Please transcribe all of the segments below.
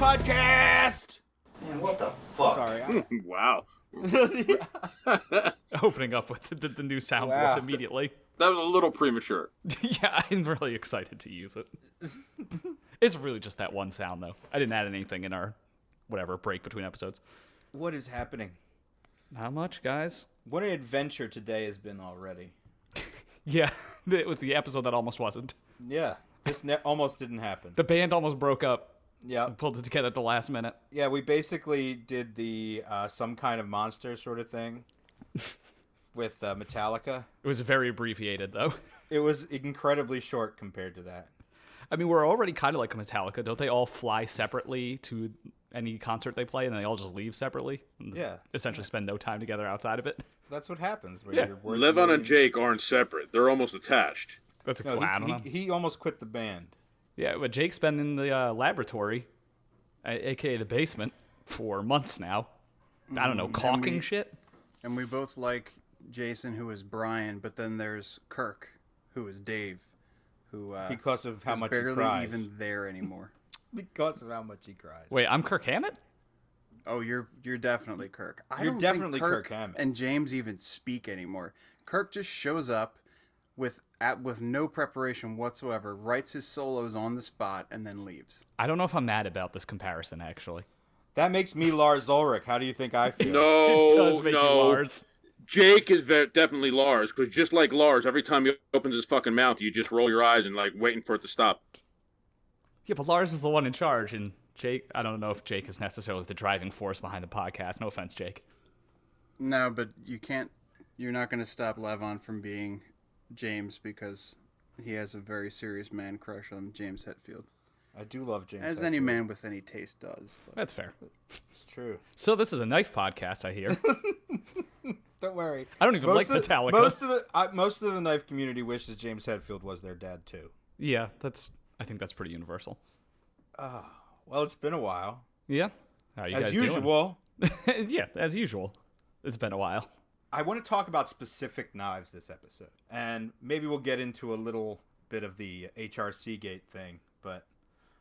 podcast. Man, what the fuck? Sorry. Wow. Opening up with the new soundboard immediately. That was a little premature. Yeah, I'm really excited to use it. It's really just that one sound, though. I didn't add anything in our, break between episodes. What is happening? Not much, guys. What an adventure today has been already. Yeah, it was the episode that almost wasn't. Yeah, this almost didn't happen. The band almost broke up. Yeah. Pulled it together at the last minute. Yeah, we basically did the some kind of monster sort of thing with Metallica. It was very abbreviated, though. It was incredibly short compared to that. I mean, we're already kind of like Metallica. Don't they all fly separately to any concert they play, and they all just leave separately? And essentially spend no time together outside of it. That's what happens. When you're Levon and Jake aren't separate. They're almost attached. That's a I don't know. He almost quit the band. Yeah, but Jake's been in the laboratory, a.k.a. the basement, for months now. I don't know, caulking shit? And we both like Jason, who is Brian, but then there's Kirk, who is Dave, who because of how much he barely cries. even there anymore. Because of how much he cries. Wait, I'm Kirk Hammett? Oh, you're definitely Kirk. You're definitely Kirk Hammett. And James even speak anymore. Kirk just shows up with no preparation whatsoever, writes his solos on the spot, and then leaves. I don't know if I'm mad about this comparison, actually. That makes me Lars Ulrich. How do you think I feel? It does make you Lars. Jake is definitely Lars, because just like Lars, every time he opens his fucking mouth, you just roll your eyes and like waiting for it to stop. Yeah, but Lars is the one in charge, and Jake, I don't know if Jake is necessarily the driving force behind the podcast. No offense, Jake. No, but you're not going to stop Levon from being James, because he has a very serious man crush on James Hetfield. I do love James As Hetfield. any man with any taste does. But. That's fair. It's true. So this is a knife podcast, I hear. Don't worry. I don't even like Metallica. Most of the knife community wishes James Hetfield was their dad, too. Yeah, I think that's pretty universal. Well, it's been a while. Yeah? How are you As guys usual. doing? Yeah, as usual. It's been a while. I want to talk about specific knives this episode. And maybe we'll get into a little bit of the HRC-gate thing, but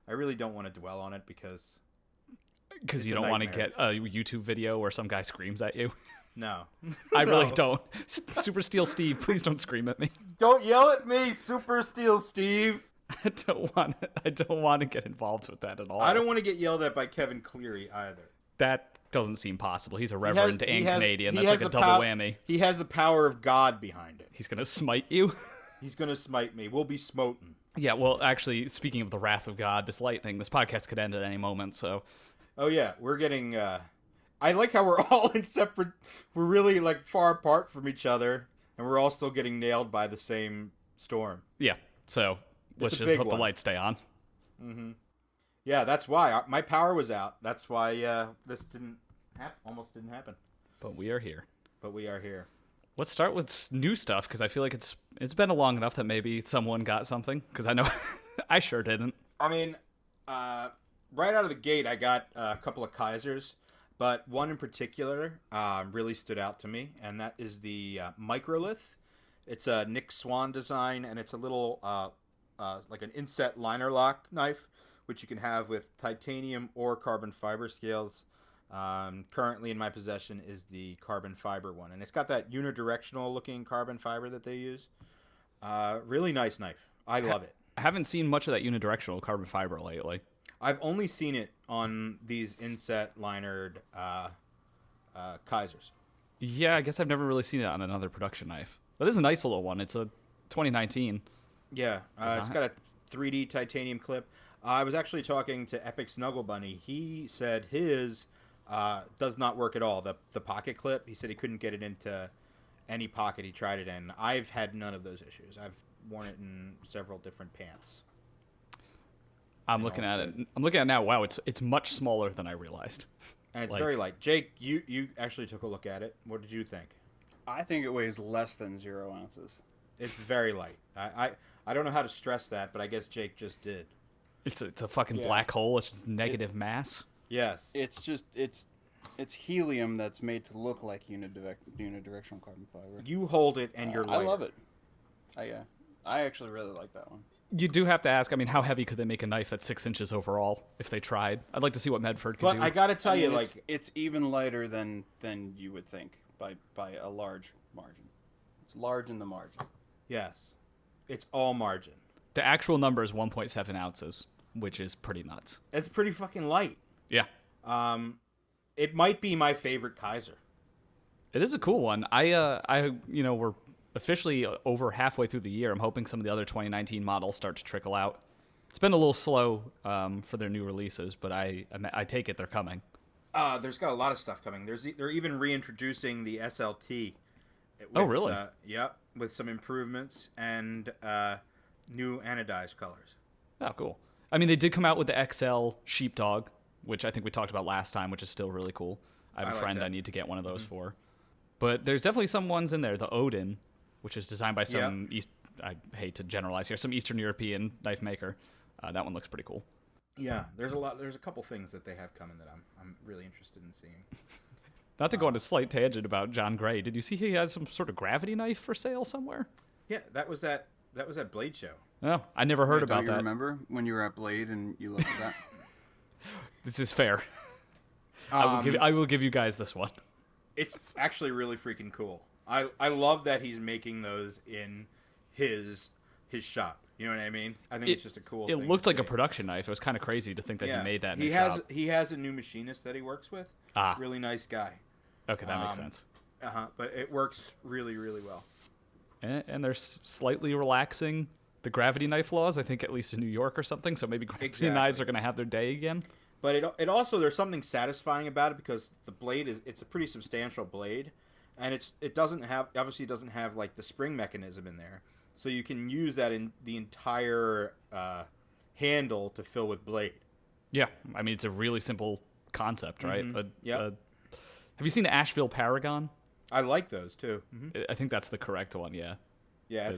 I really don't want to dwell on it because you don't want to get a YouTube video where some guy screams at you. No. I really don't. Super Steel Steve, please don't scream at me. Don't yell at me, Super Steel Steve. I don't want to get involved with that at all. I don't want to get yelled at by Kevin Cleary either. That doesn't seem possible. He's a reverend and Canadian. That's like a double whammy. He has the power of God behind it. He's going to smite you. He's going to smite me. We'll be smoten. Yeah, well, actually, speaking of the wrath of God, this podcast could end at any moment, so... Oh, yeah, we're getting... I like how we're all in separate... We're really, far apart from each other, and we're all still getting nailed by the same storm. Yeah, so let's just hope the lights stay on. Mm-hmm. Yeah, that's why. My power was out. That's why this almost didn't happen. But we are here. Let's start with new stuff, because I feel like it's been long enough that maybe someone got something, because I know I sure didn't. I mean, right out of the gate, I got a couple of Kizers, but one in particular really stood out to me, and that is the Microlith. It's a Nick Swan design, and it's a little, like an inset liner lock knife, which you can have with titanium or carbon fiber scales. Currently in my possession is the carbon fiber one, and it's got that unidirectional looking carbon fiber that they use. Really nice knife. I love it. I haven't seen much of that unidirectional carbon fiber lately. I've only seen it on these inset linered Kizers. Yeah, I guess I've never really seen it on another production knife. But it's a nice little one. It's a 2019. Yeah, it's got a 3D titanium clip. I was actually talking to EpicSnuggleBunny. He said his does not work at all. The pocket clip, he said he couldn't get it into any pocket he tried it in. I've had none of those issues. I've worn it in several different pants. I'm looking at it. I'm looking at it now. Wow, it's much smaller than I realized. And it's very light. Jake, you actually took a look at it. What did you think? I think it weighs less than 0 ounces. It's very light. I don't know how to stress that, but I guess Jake just did. It's a fucking black hole. It's just negative mass. Yes. It's just it's helium that's made to look like unidirectional carbon fiber. You hold it and you're lighter. I love it. I actually really like that one. You do have to ask, I mean, how heavy could they make a knife that's 6 inches overall if they tried? I'd like to see what Medford could do. But I got to tell you, it's even lighter than you would think by a large margin. It's large in the margin. Yes. It's all margin. The actual number is 1.7 ounces, which is pretty nuts. It's pretty fucking light. Yeah. It might be my favorite Kizer. It is a cool one. We're officially over halfway through the year. I'm hoping some of the other 2019 models start to trickle out. It's been a little slow for their new releases, but I take it they're coming. There's got a lot of stuff coming. They're even reintroducing the SLT. Oh, really? Yeah, with some improvements and new anodized colors. Oh, cool. I mean, they did come out with the XL Sheepdog, which I think we talked about last time, which is still really cool. I have a friend I need to get one of those for. But there's definitely some ones in there. The Odin, which is designed by some I hate to generalize here, some Eastern European knife maker. That one looks pretty cool. Yeah, there's a couple things that they have coming that I'm really interested in seeing. Not to go on a slight tangent about John Gray. Did you see he has some sort of gravity knife for sale somewhere? Yeah, that was at Blade Show. Oh, I never heard about Don't you that. remember when you were at Blade and you looked at that? This is fair. I will give you guys this one. It's actually really freaking cool. I love that he's making those in his shop. You know what I mean? I think it's just a cool thing. It looked like a production knife. It was kind of crazy to think that he made that in his shop. He has a new machinist that he works with. Really nice guy. Okay, that makes sense. But it works really, really well. And they're slightly relaxing the gravity knife laws, I think, at least in New York or something. So maybe gravity knives are going to have their day again. But it also, there's something satisfying about it because the blade it's a pretty substantial blade, and it doesn't have like the spring mechanism in there, so you can use that in the entire handle to fill with blade. Yeah, I mean it's a really simple concept, right? Yeah. Have you seen the Asheville Paragon? I like those too. Mm-hmm. I think that's the correct one. Yeah. Yeah,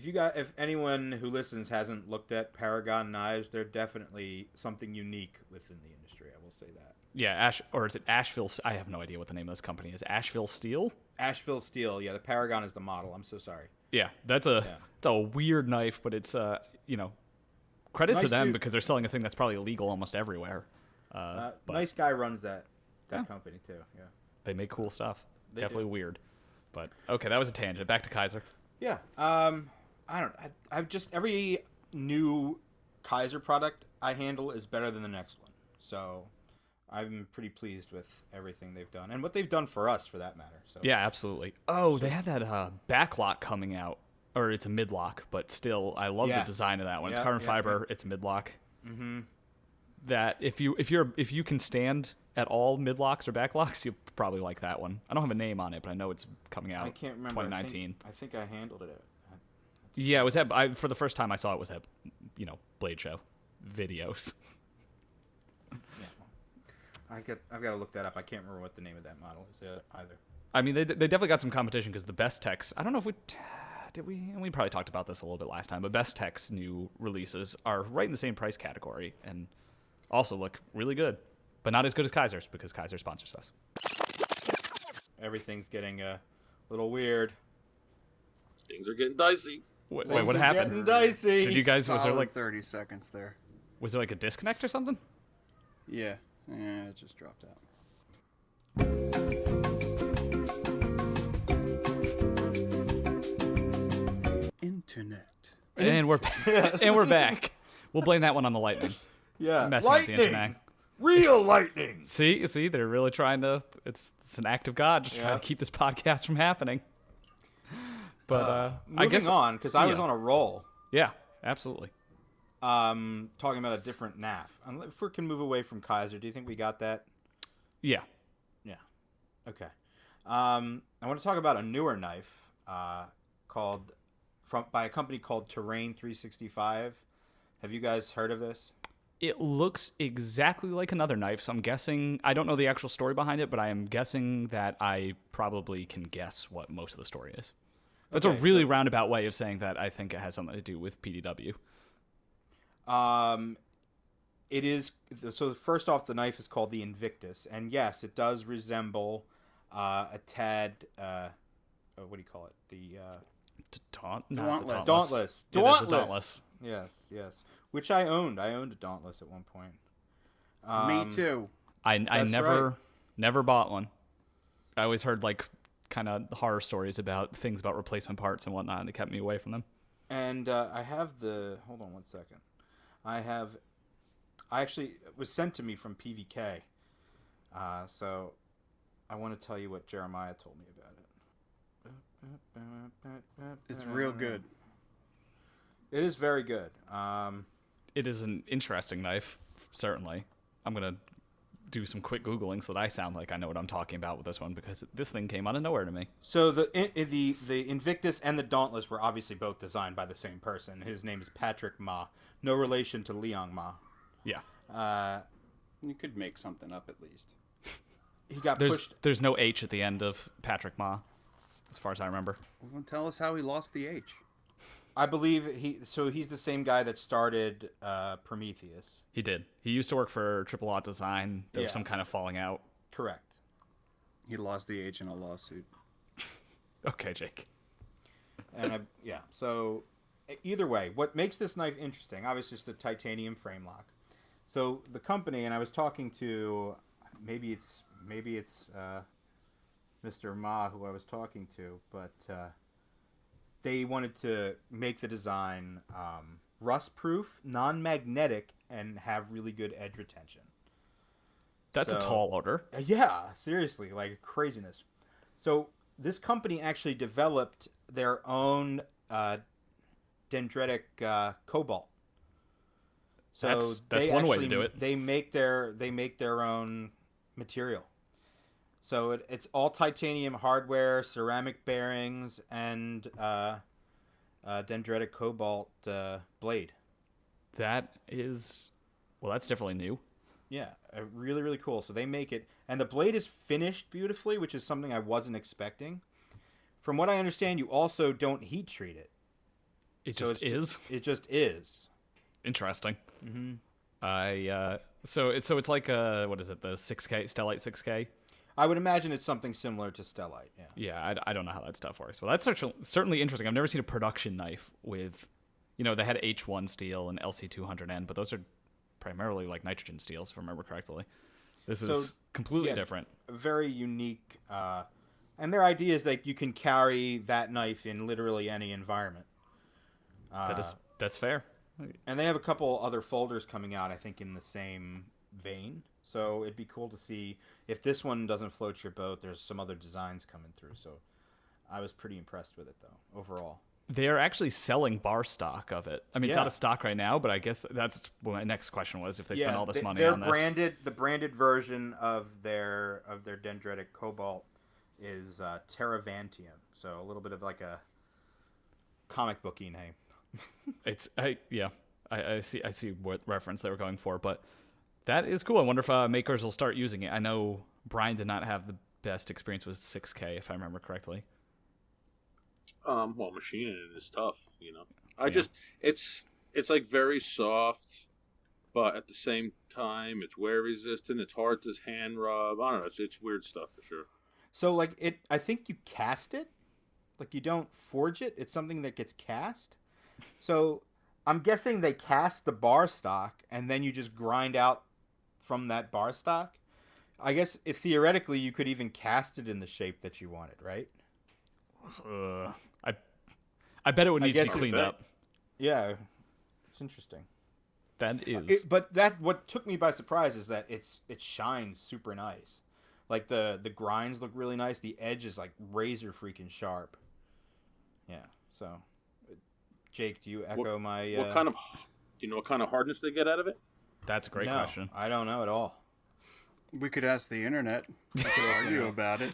if anyone who listens hasn't looked at Paragon knives, they're definitely something unique within the industry. I will say that. Yeah, or is it Asheville? I have no idea what the name of this company is. Asheville Steel. Asheville Steel. Yeah, the Paragon is the model. I'm so sorry. Yeah, it's a weird knife, but it's credit nice to them dude. Because they're selling a thing that's probably illegal almost everywhere. Nice guy runs that company too. Yeah, they make cool stuff. Definitely weird, but okay, that was a tangent. Back to Kizer. Yeah. I've just every new Kizer product I handle is better than the next one. So I'm pretty pleased with everything they've done and what they've done for us, for that matter. So yeah, absolutely. Oh, they have that backlock coming out, or it's a midlock, but still, I love the design of that one. It's carbon fiber. It's a midlock. Mm-hmm. That if you can stand at all midlocks or backlocks, you'll probably like that one. I don't have a name on it, but I know it's coming out. I can't remember. 2019. I think I handled it. Yeah, it was for the first time I saw it was at Blade Show videos. I've got to look that up. I can't remember what the name of that model is either. I mean, they definitely got some competition because the Best Techs. I don't know if we probably talked about this a little bit last time, but Best Tech's new releases are right in the same price category and also look really good, but not as good as Kizer's because Kizer sponsors us. Everything's getting a little weird. Things are getting dicey. Wait, what happened? Getting dicey. Did you guys? Was there like 30 seconds there? Was there like a disconnect or something? Yeah, it just dropped out. Internet. And we're back. We'll blame that one on the lightning. Yeah, messing with the internet. Real lightning. See, they're really trying to. It's an act of God, just trying to keep this podcast from happening. But I guess on because I was on a roll. Yeah, absolutely. Talking about a different NAF. If we can move away from Kizer, do you think we got that? Yeah. Yeah. Okay. I want to talk about a newer knife by a company called Terrain 365. Have you guys heard of this? It looks exactly like another knife, so I'm guessing. I don't know the actual story behind it, but I am guessing that I probably can guess what most of the story is. That's a really roundabout way of saying that I think it has something to do with PDW. It is. So first off, the knife is called the Invictus, and yes, it does resemble a tad. What do you call it? Dauntless. Dauntless. Yes. Which I owned. I owned a Dauntless at one point. Me too. I That's never bought one. I always heard like kind of horror stories about things about replacement parts and whatnot, and it kept me away from them. And I have hold on one second. I actually, it was sent to me from PVK. So I want to tell you what Jeremiah told me about it. It's real good. It is very good. It is an interesting knife, certainly. I'm going to do some quick Googling so that I sound like I know what I'm talking about with this one, because this thing came out of nowhere to me. So the Invictus and the Dauntless were obviously both designed by the same person. His name is Patrick Ma. No relation to Liang Ma. Yeah. You could make something up at least. He got There's pushed. there's no H at the end of Patrick Ma, as far as I remember. Well, tell us how he lost the H. I believe he's the same guy that started Prometheus. He did. He used to work for Triple Aught Design. There was some kind of falling out. Correct. He lost the H in a lawsuit. Okay, Jake. And so either way, what makes this knife interesting, obviously, is the titanium frame lock. So the company, and I was talking to, maybe it's Mr. Ma who I was talking to, but they wanted to make the design rust-proof, non-magnetic, and have really good edge retention. That's a tall order. Yeah, seriously, like craziness. So this company actually developed their own Dendritic Cobalt. So that's one way to do it. They make their own material. So it's all titanium hardware, ceramic bearings, and Dendritic Cobalt blade. That's definitely new. Yeah, really, really cool. So they make it, and the blade is finished beautifully, which is something I wasn't expecting. From what I understand, you also don't heat treat it. It just is. Mm-hmm. Interesting. So it's like what is it? The 6K Stellite 6K. I would imagine it's something similar to Stellite. Yeah. Yeah, I don't know how that stuff works. Well, that's certainly interesting. I've never seen a production knife with, they had H1 steel and LC200N, but those are primarily like nitrogen steels, if I remember correctly. This is completely different. Very unique. And their idea is that you can carry that knife in literally any environment. That's fair. And they have a couple other folders coming out, I think, in the same vein. So it'd be cool to see if this one doesn't float your boat. There's some other designs coming through. So I was pretty impressed with it, though, overall. They are actually selling bar stock of it. I mean, it's out of stock right now, but I guess that's what my next question was, if they spend all this money on this. The branded version of their Dendritic Cobalt is Terravantium. So a little bit of like a comic booky name. I see what reference they were going for, but that is cool. I wonder if makers will start using it. I know Brian did not have the best experience with 6K, if I remember correctly. Well, machining it is tough, it's like very soft, but at the same time, it's wear resistant. It's hard to hand rub. I don't know. It's weird stuff for sure. So I think you cast it, like you don't forge it. It's something that gets cast. So I'm guessing they cast the bar stock and then you just grind out from that bar stock. I guess if theoretically you could even cast it in the shape that you wanted, right? I bet it would need to be cleaned up. Yeah, it's interesting. That is. But what took me by surprise is that it shines super nice. Like the grinds look really nice. The edge is like razor freaking sharp. Yeah. So, Jake, do you echo my? What kind of? Do you know what kind of hardness they get out of it? That's a great question. I don't know at all. We could ask the internet. We could argue about it.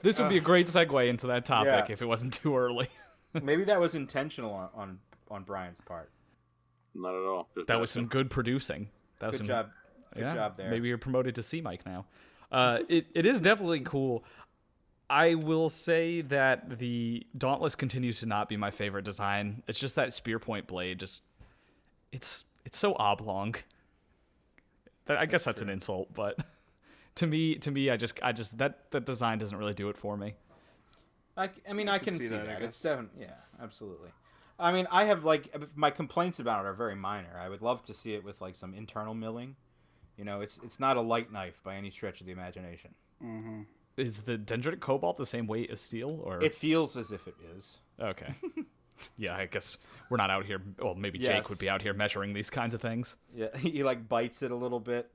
This would be a great segue into that topic if it wasn't too early. Maybe that was intentional on Brian's part. Not at all. That was some good producing. Good job. Good job there. Maybe you're promoted to C Mike now. It is definitely cool. I will say that the Dauntless continues to not be my favorite design. It's just that spear point blade. It's so oblong. I guess that's an insult, but to me, I just that design doesn't really do it for me. I mean, I can see I that. guess. It's definitely, yeah, absolutely. I mean, I have my complaints about it are very minor. I would love to see it with like some internal milling. You know, it's not a light knife by any stretch of the imagination. Mm-hmm. Is the Dendritic Cobalt the same weight as steel, or It feels as if it is. okay? Yeah, I guess we're not out here. Well, maybe Yes. Jake would be out here measuring these kinds of things. Yeah, he like bites it a little bit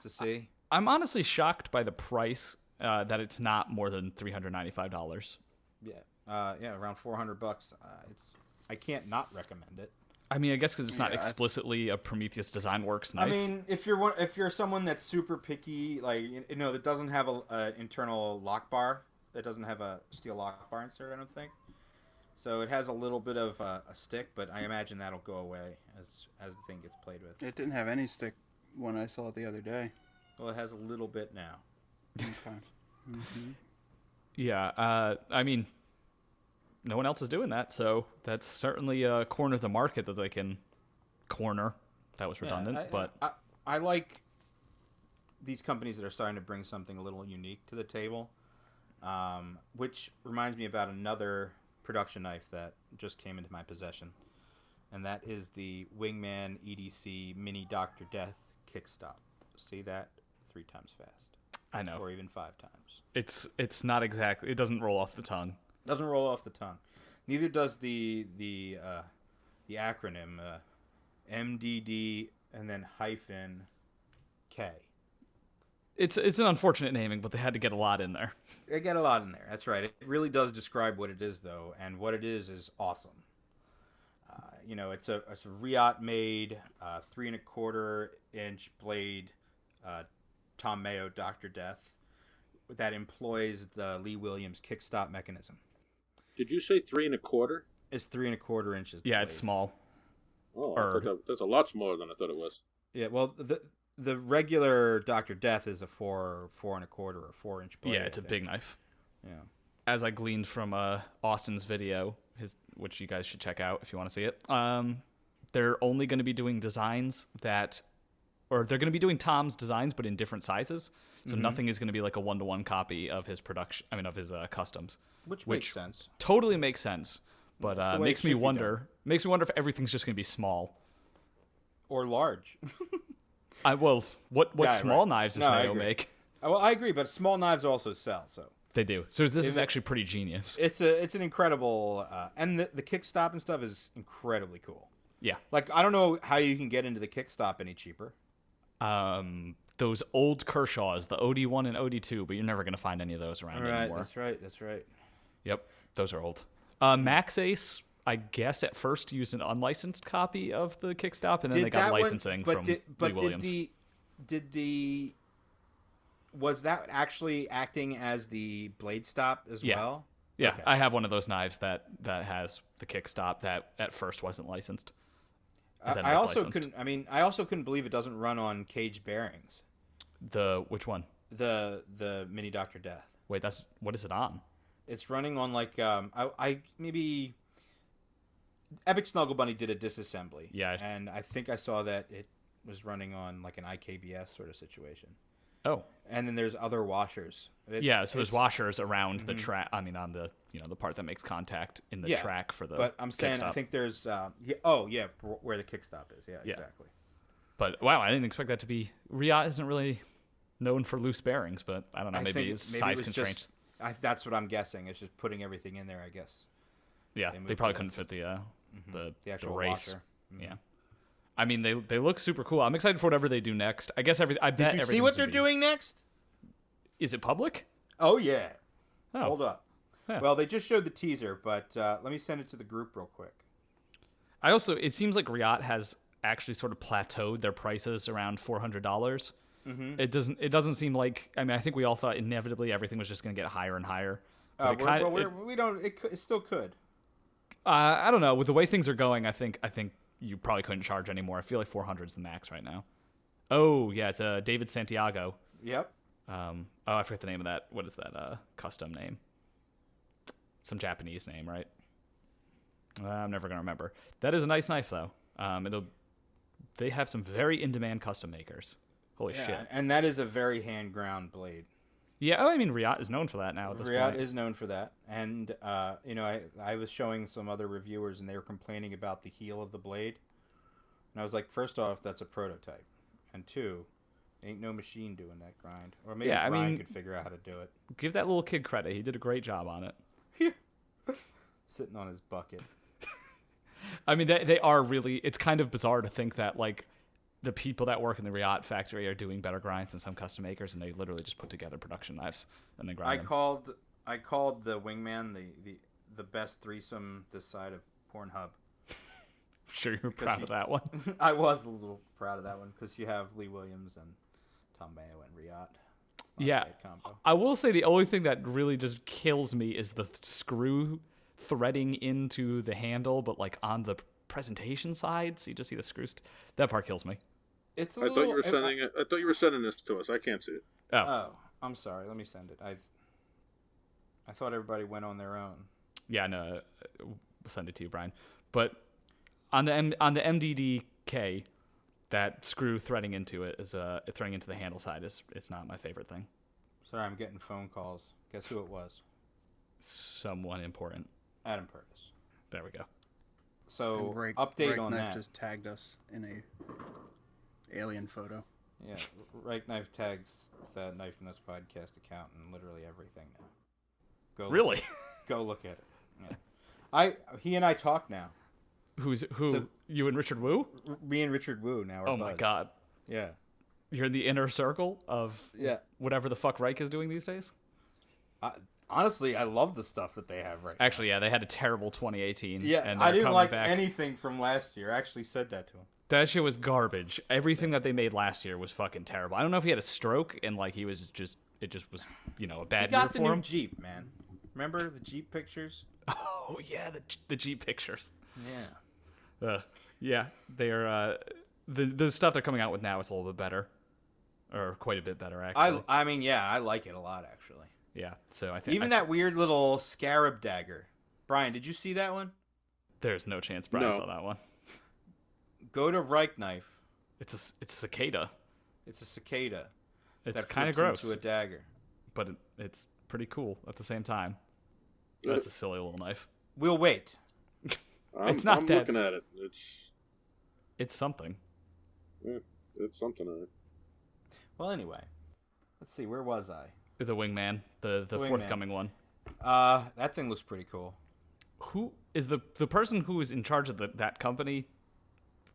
to see. I'm honestly shocked by the price that it's not more than $395. Yeah, around $400. I can't not recommend it. I mean, I guess because it's not Yeah, explicitly a Prometheus Design Works knife. I mean, if you're someone that's super picky, like that doesn't have an internal lock bar, that doesn't have a steel lock bar insert, I don't think. So it has a little bit of a stick, but I imagine that'll go away as the thing gets played with. It didn't have any stick when I saw it the other day. Well, it has a little bit now. Okay. Mm-hmm. Yeah, I mean, no one else is doing that, so that's certainly a corner of the market that they can corner. That was redundant, but I like these companies that are starting to bring something a little unique to the table, which reminds me about another production knife that just came into my possession, and that is the Wingman EDC Mini Dr. Death Kickstop. See that 3 times fast. I know. Or even 5 times. It's not exactly. It doesn't roll off the tongue. Doesn't roll off the tongue. Neither does the acronym MDD and then hyphen K. It's an unfortunate naming, but they had to get a lot in there. They get a lot in there. That's right. It really does describe what it is, though, and what it is awesome. It's a Riot made 3 1/4 inch blade, Tom Mayo Dr. Death, that employs the Lee Williams kickstop mechanism. Did you say 3 1/4? It's 3 1/4 inches. Yeah, blade. it's small. Oh, I thought that's a lot smaller than I thought it was. Yeah, well, the regular Dr. Death is a 4 1/4 or 4-inch blade. Yeah, it's a big knife. Yeah. As I gleaned from Austin's video, which you guys should check out if you want to see it, they're only going to be doing designs or they're going to be doing Tom's designs, but in different sizes. So nothing is going to be like a 1-to-1 copy of his of his customs. Which makes sense. Totally makes sense, but That's the way makes it me should be wonder. Makes me wonder if everything's just going to be small. Or large. What Yeah, small right. knives does No, I Mayo agree. make? Well, I agree, but small knives also sell, so. They do. So this is actually pretty genius. It's an incredible, and the kickstop and stuff is incredibly cool. Yeah. Like, I don't know how you can get into the kickstop any cheaper. Those old Kershaws, the OD1 and OD2, but you're never going to find any of those around anymore. That's right. Yep, those are old. Max Ace, I guess at first used an unlicensed copy of the kickstop, and then they got licensing from Lee Williams. Was that actually acting as the blade stop as well? Yeah, Okay. I have one of those knives that has the kickstop that at first wasn't licensed. I also couldn't believe it doesn't run on cage bearings. Which one? The Mini Dr. Death. Wait, what is it on? It's running on like maybe EpicSnuggleBunny did a disassembly. Yeah. And I think I saw that it was running on like an IKBS sort of situation. Oh. And then there's other washers. So there's washers around the track. I mean, on the the part that makes contact in the track for the. But I'm saying kickstop. I think there's where the kickstop is. Yeah, exactly. But wow, I didn't expect that to be. Riot isn't really known for loose bearings, but I don't know. Maybe it's size constraints. That's what I'm guessing. It's just putting everything in there, I guess. Yeah, they probably couldn't fit the actual race. washer. Mm-hmm. Yeah. I mean, they look super cool. I'm excited for whatever they do next. I guess I bet Did you see what they're doing next? Is it public? Oh yeah. Oh. Hold up. Yeah. Well, they just showed the teaser, but let me send it to the group real quick. It seems like Riot has actually sort of plateaued their prices around $400. Mm-hmm. It doesn't seem like. I mean, I think we all thought inevitably everything was just going to get higher and higher. It still could. I don't know. With the way things are going, I think you probably couldn't charge anymore. I feel like 400 is the max right now. Oh yeah, it's David Santiago. Yep. I forget the name of that. What is that custom name? Some Japanese name, right? I'm never gonna remember. That is a nice knife though. They have some very in-demand custom makers. Holy shit! And that is a very hand ground blade. Yeah, I mean, Riot is known for that now at this Riot point. is known for that. And, I was showing some other reviewers, and they were complaining about the heel of the blade. And I was like, first off, that's a prototype. And two, ain't no machine doing that grind. Or maybe Brian could figure out how to do it. Give that little kid credit. He did a great job on it. Sitting on his bucket. I mean, they are really... It's kind of bizarre to think that, like, the people that work in the Riot factory are doing better grinds than some custom makers, and they literally just put together production knives and then grind them. I called the Wingman the best threesome this side of Pornhub. Sure you're proud of that one. I was a little proud of that one because you have Lee Williams and Tom Mayo and Riot. It's not a bad combo. I will say the only thing that really just kills me is the screw threading into the handle, but like on the presentation side, so you just see the screws. That part kills me. I thought you were sending this to us. I can't see it. Oh, I'm sorry. Let me send it. I thought everybody went on their own. Yeah, no, we'll send it to you, Brian. But on the MDD-K, that screw threading into it threading into the handle side is not my favorite thing. Sorry, I'm getting phone calls. Guess who it was? Someone important. Adam Purvis. There we go. So Rike update on Knife that. just tagged us in a alien photo. Yeah, Rike Knife tags the Knife Nuts podcast account and literally everything now. Really? Go look at it. Yeah. He and I talk now. Who? So, you and Richard Wu? Me and Richard Wu now are Oh my buds. god. Yeah. You're in the inner circle of whatever the fuck Rike is doing these days? Honestly, I love the stuff that they have right Actually, yeah, they had a terrible 2018. now. Yeah, and I they're didn't coming like back. anything from last year. I actually said that to him. That shit was garbage. Everything that they made last year was fucking terrible. I don't know if he had a stroke and like it just was, a bad He year got the for new him. Jeep, man. Remember the Jeep pictures? Oh yeah, the Jeep pictures. Yeah. Yeah, they're the stuff they're coming out with now is a little bit better, or quite a bit better actually. I mean, yeah, I like it a lot actually. Yeah, so I think Even that weird little scarab dagger. Brian, did you see that one? there's no chance Brian No. saw that one. Go to Rike Knife. It's a cicada. It's a cicada. It's that kind of flips gross, into a dagger. but it's pretty cool at the same time. That's a silly little knife. We'll wait. It's not I'm dead. looking at it. It's something. It's something. Well, anyway, let's see. Where was I? The Wingman, the Wingman. forthcoming one. That thing looks pretty cool. Who is the person who is in charge of that company?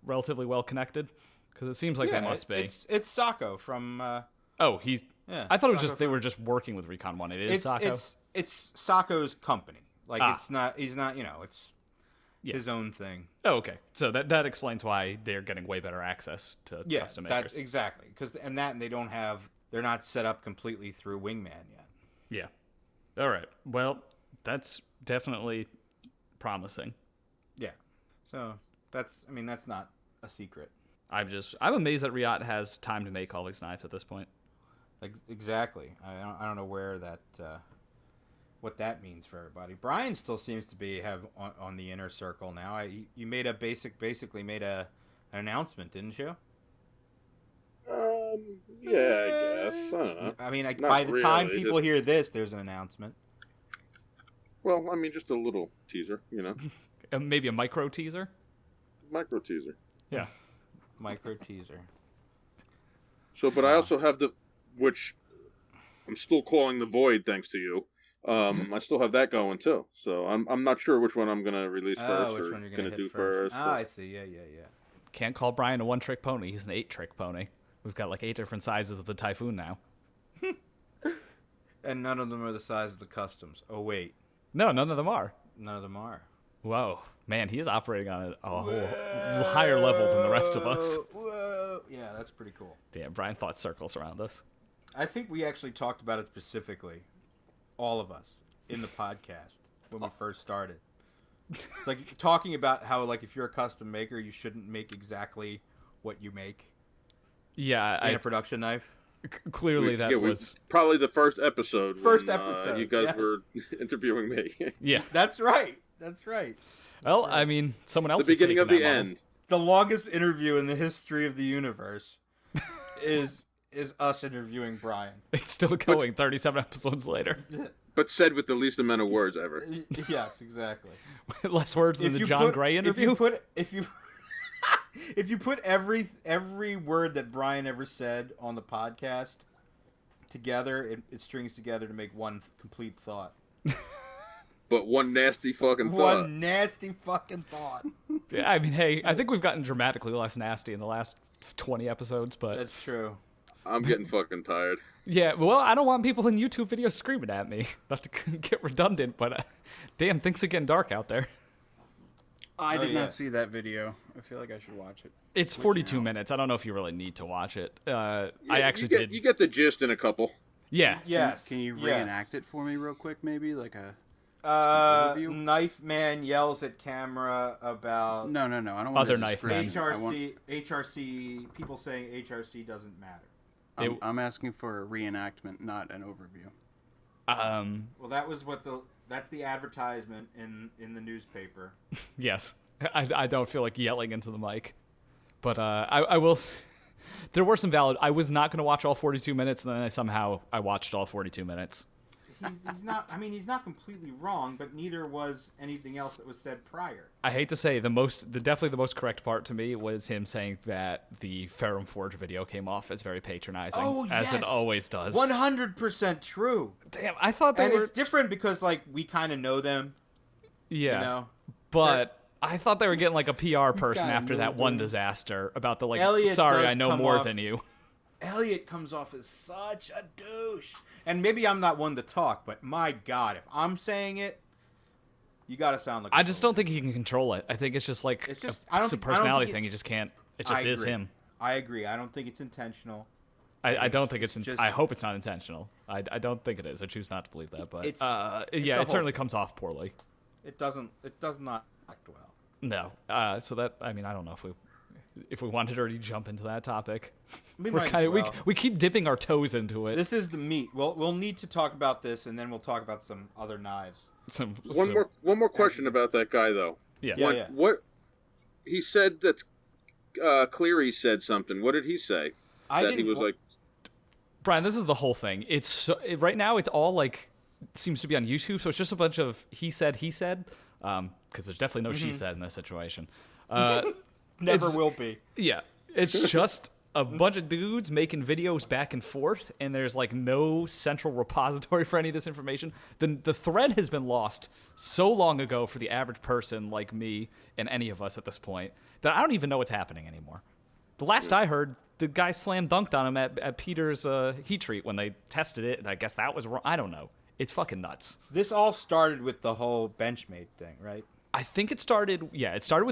Relatively well connected, because it seems like they must be. It's Sacco from. Oh, he's. Yeah, I thought it was Sacco just they were just working with Recon One. It is It's Sacco. it's Sacco's company. Like Ah. it's not. He's not. It's his own thing. Oh, okay. So that explains why they're getting way better access to Yeah, custom makers. that's exactly they're not set up completely through Wingman yet. Yeah. All right. Well, that's definitely promising. Yeah. So that's not a secret. I'm amazed that Riot has time to make all these knives at this point. Like exactly. I don't know where that what that means for everybody. Brian still seems to have on the inner circle now. You made basically made an announcement, didn't you? Yeah, I guess. I don't know. I mean, Not by the time really, people just- hear this, there's an announcement. Well, I mean, just a little teaser, Maybe a micro teaser. micro teaser. Yeah. Micro teaser. So, but I also have which I'm still calling the Void, thanks to you. I still have that going too. So I'm not sure which one I'm gonna release first which or one you're gonna hit do first. I see. Yeah. Can't call Brian a one-trick pony. He's an 8-trick pony. We've got like 8 different sizes of the Typhoon now. And none of them are the size of the customs. Oh wait, No, none of them are. none of them are. Whoa, man, he is operating on a whole higher level than the rest of us. Whoa. Yeah, that's pretty cool. Damn, Brian thought circles around us. I think we actually talked about it specifically, all of us, in the podcast when we first started. It's like talking about how, like, if you're a custom maker, you shouldn't make exactly what you make Yeah, in a production knife. Clearly that was... probably the first episode. First when, episode, you guys yes. were interviewing me. Yeah. That's right. That's right. Well, I mean, someone else The is beginning of taking the that long. end. The longest interview in the history of the universe is is us interviewing Brian. It's still going 37 episodes later. But said with the least amount of words ever. Yes, exactly. Less words than the John Gray interview. If you put every word that Brian ever said on the podcast together, it strings together to make one complete thought. But one nasty fucking thought. One nasty fucking thought. Yeah, I mean, hey, I think we've gotten dramatically less nasty in the last 20 episodes, but That's true. I'm getting fucking tired. yeah, well, I don't want people in YouTube videos screaming at me. Not to get redundant, but damn, things are getting dark out there. I did not see that video. I feel like I should watch it. It's 42 minutes. I don't know if you really need to watch it. I actually you did. You get the gist in a couple. Yeah. Yes. Can you reenact it for me real quick, maybe? Like a... Knife Man yells at camera about No. I don't want Other a knife man. description. HRC, people saying HRC doesn't matter. I'm asking for a reenactment, not an overview. Well, that was that's the advertisement in the newspaper. Yes. I don't feel like yelling into the mic. But I will... There were some valid... I was not going to watch all 42 minutes, and then I watched all 42 minutes. He's not. I mean, he's not completely wrong, but neither was anything else that was said prior. I hate to say definitely the most correct part to me was him saying that the Ferrum Forge video came off as very patronizing, as it always does. 100% true. Damn, I thought they were. It's different because like we kind of know them. Yeah, You know, but I thought they were getting like a PR person kinda after know that one them. disaster about the like. Elliot Sorry, does I know come more off- than you. Elliot comes off as such a douche. And maybe I'm not one to talk, but my God, if I'm saying it, you gotta sound like. I just don't think he can control it. I think it's just like It's just- a I don't think personality it- thing. He just can't. It I just is agree. him. I agree. I don't think it's intentional. I don't think it's. just- I hope it's not intentional. I don't think it is. I choose not to believe that. But It's yeah, a it whole certainly thing. comes off poorly. It does not act well. No. So that, I mean, I don't know if we wanted to already jump into that topic. We We're might kind as of well. we keep dipping our toes into it. This is the meat. We'll need to talk about this, and then we'll talk about some other knives. One more question about that guy though. Yeah. Yeah. What he said that Cleary said something. What did he say? That he was like. Brian, this is the whole thing. Right now it's all like seems to be on YouTube, so it's just a bunch of he said, because there's definitely no she said in this situation. Never will be. Yeah, it's just a bunch of dudes making videos back and forth, and there's like no central repository for any of this information. The thread has been lost so long ago for the average person like me and any of us at this point that I don't even know what's happening anymore. The last I heard, the guy slam dunked on him at Peter's heat treat when they tested it, and I guess that was wrong. I don't know. It's fucking nuts. This all started with the whole Benchmade thing, right? I think it started with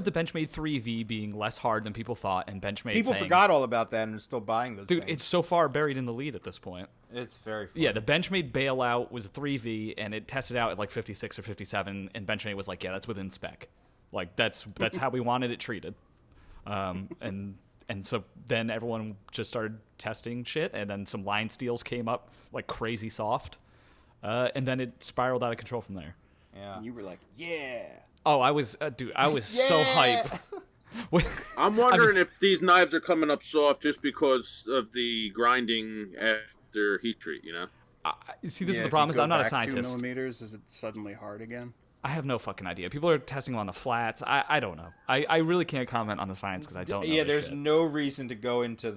the Benchmade 3V being less hard than people thought, and Benchmade People saying, forgot all about that and are still buying those dude, things. it's so far buried in the lead at this point. It's very funny. Yeah, the Benchmade bailout was a 3V, and it tested out at like 56 or 57, and Benchmade was like, yeah, that's within spec. Like, that's how we wanted it treated. And so then everyone just started testing shit, and then some line steels came up like crazy soft, and then it spiraled out of control from there. Yeah. And you were like, yeah. Oh, I was so hype. I'm wondering if these knives are coming up soft just because of the grinding after heat treat. You know. See, this is Yeah, the if problem. you Is go I'm not a back 2 scientist. millimeters, is it suddenly hard again? I have no fucking idea. People are testing them on the flats. I don't know. I really can't comment on the science because I don't know. Yeah, this there's shit. no reason to go into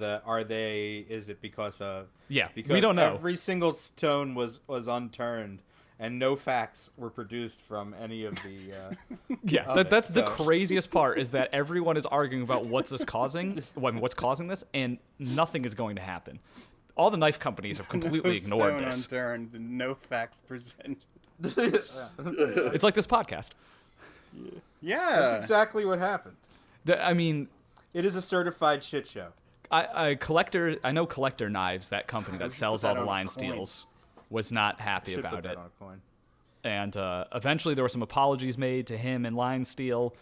is it because of... Yeah, because we don't know. every single stone was unturned, and no facts were produced from any of the... Yeah, that's the so. craziest part is that everyone is arguing about what's causing this, and nothing is going to happen. All the knife companies have completely ignored Stone this. unturned, no facts presented. It's like this podcast. Yeah. That's exactly what happened. I mean, It is a certified shit show. I know Collector Knives, that company that sells all the line steels, was not happy Should put about that it. on a coin. And eventually there were some apologies made to him and Line Steel,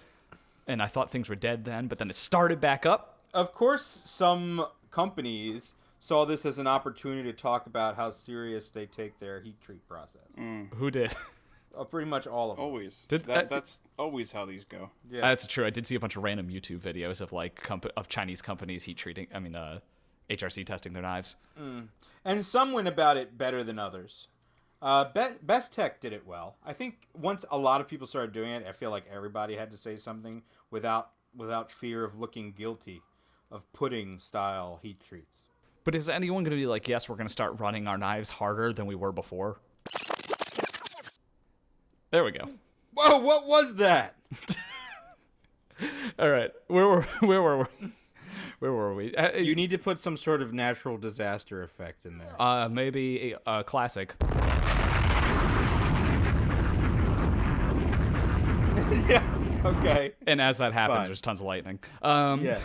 and I thought things were dead then, but then it started back up. Of course, some companies saw this as an opportunity to talk about how serious they take their heat treat process. Who did? Pretty much all of them. Always. Did- That's always how these go. Yeah. That's true. I did see a bunch of random YouTube videos of like of Chinese companies heat treating. I mean, HRC testing their knives. And some went about it better than others. Best Tech did it well. I think once a lot of people started doing it, I feel like everybody had to say something without fear of looking guilty of pudding style heat treats. But is anyone going to be like, yes, we're going to start running our knives harder than we were before? There we go. Whoa, what was that? All right. Where were we? Where were we? You need to put some sort of natural disaster effect in there. Maybe a classic. Yeah. Okay. And as that happens, Fine. there's tons of lightning. Yeah.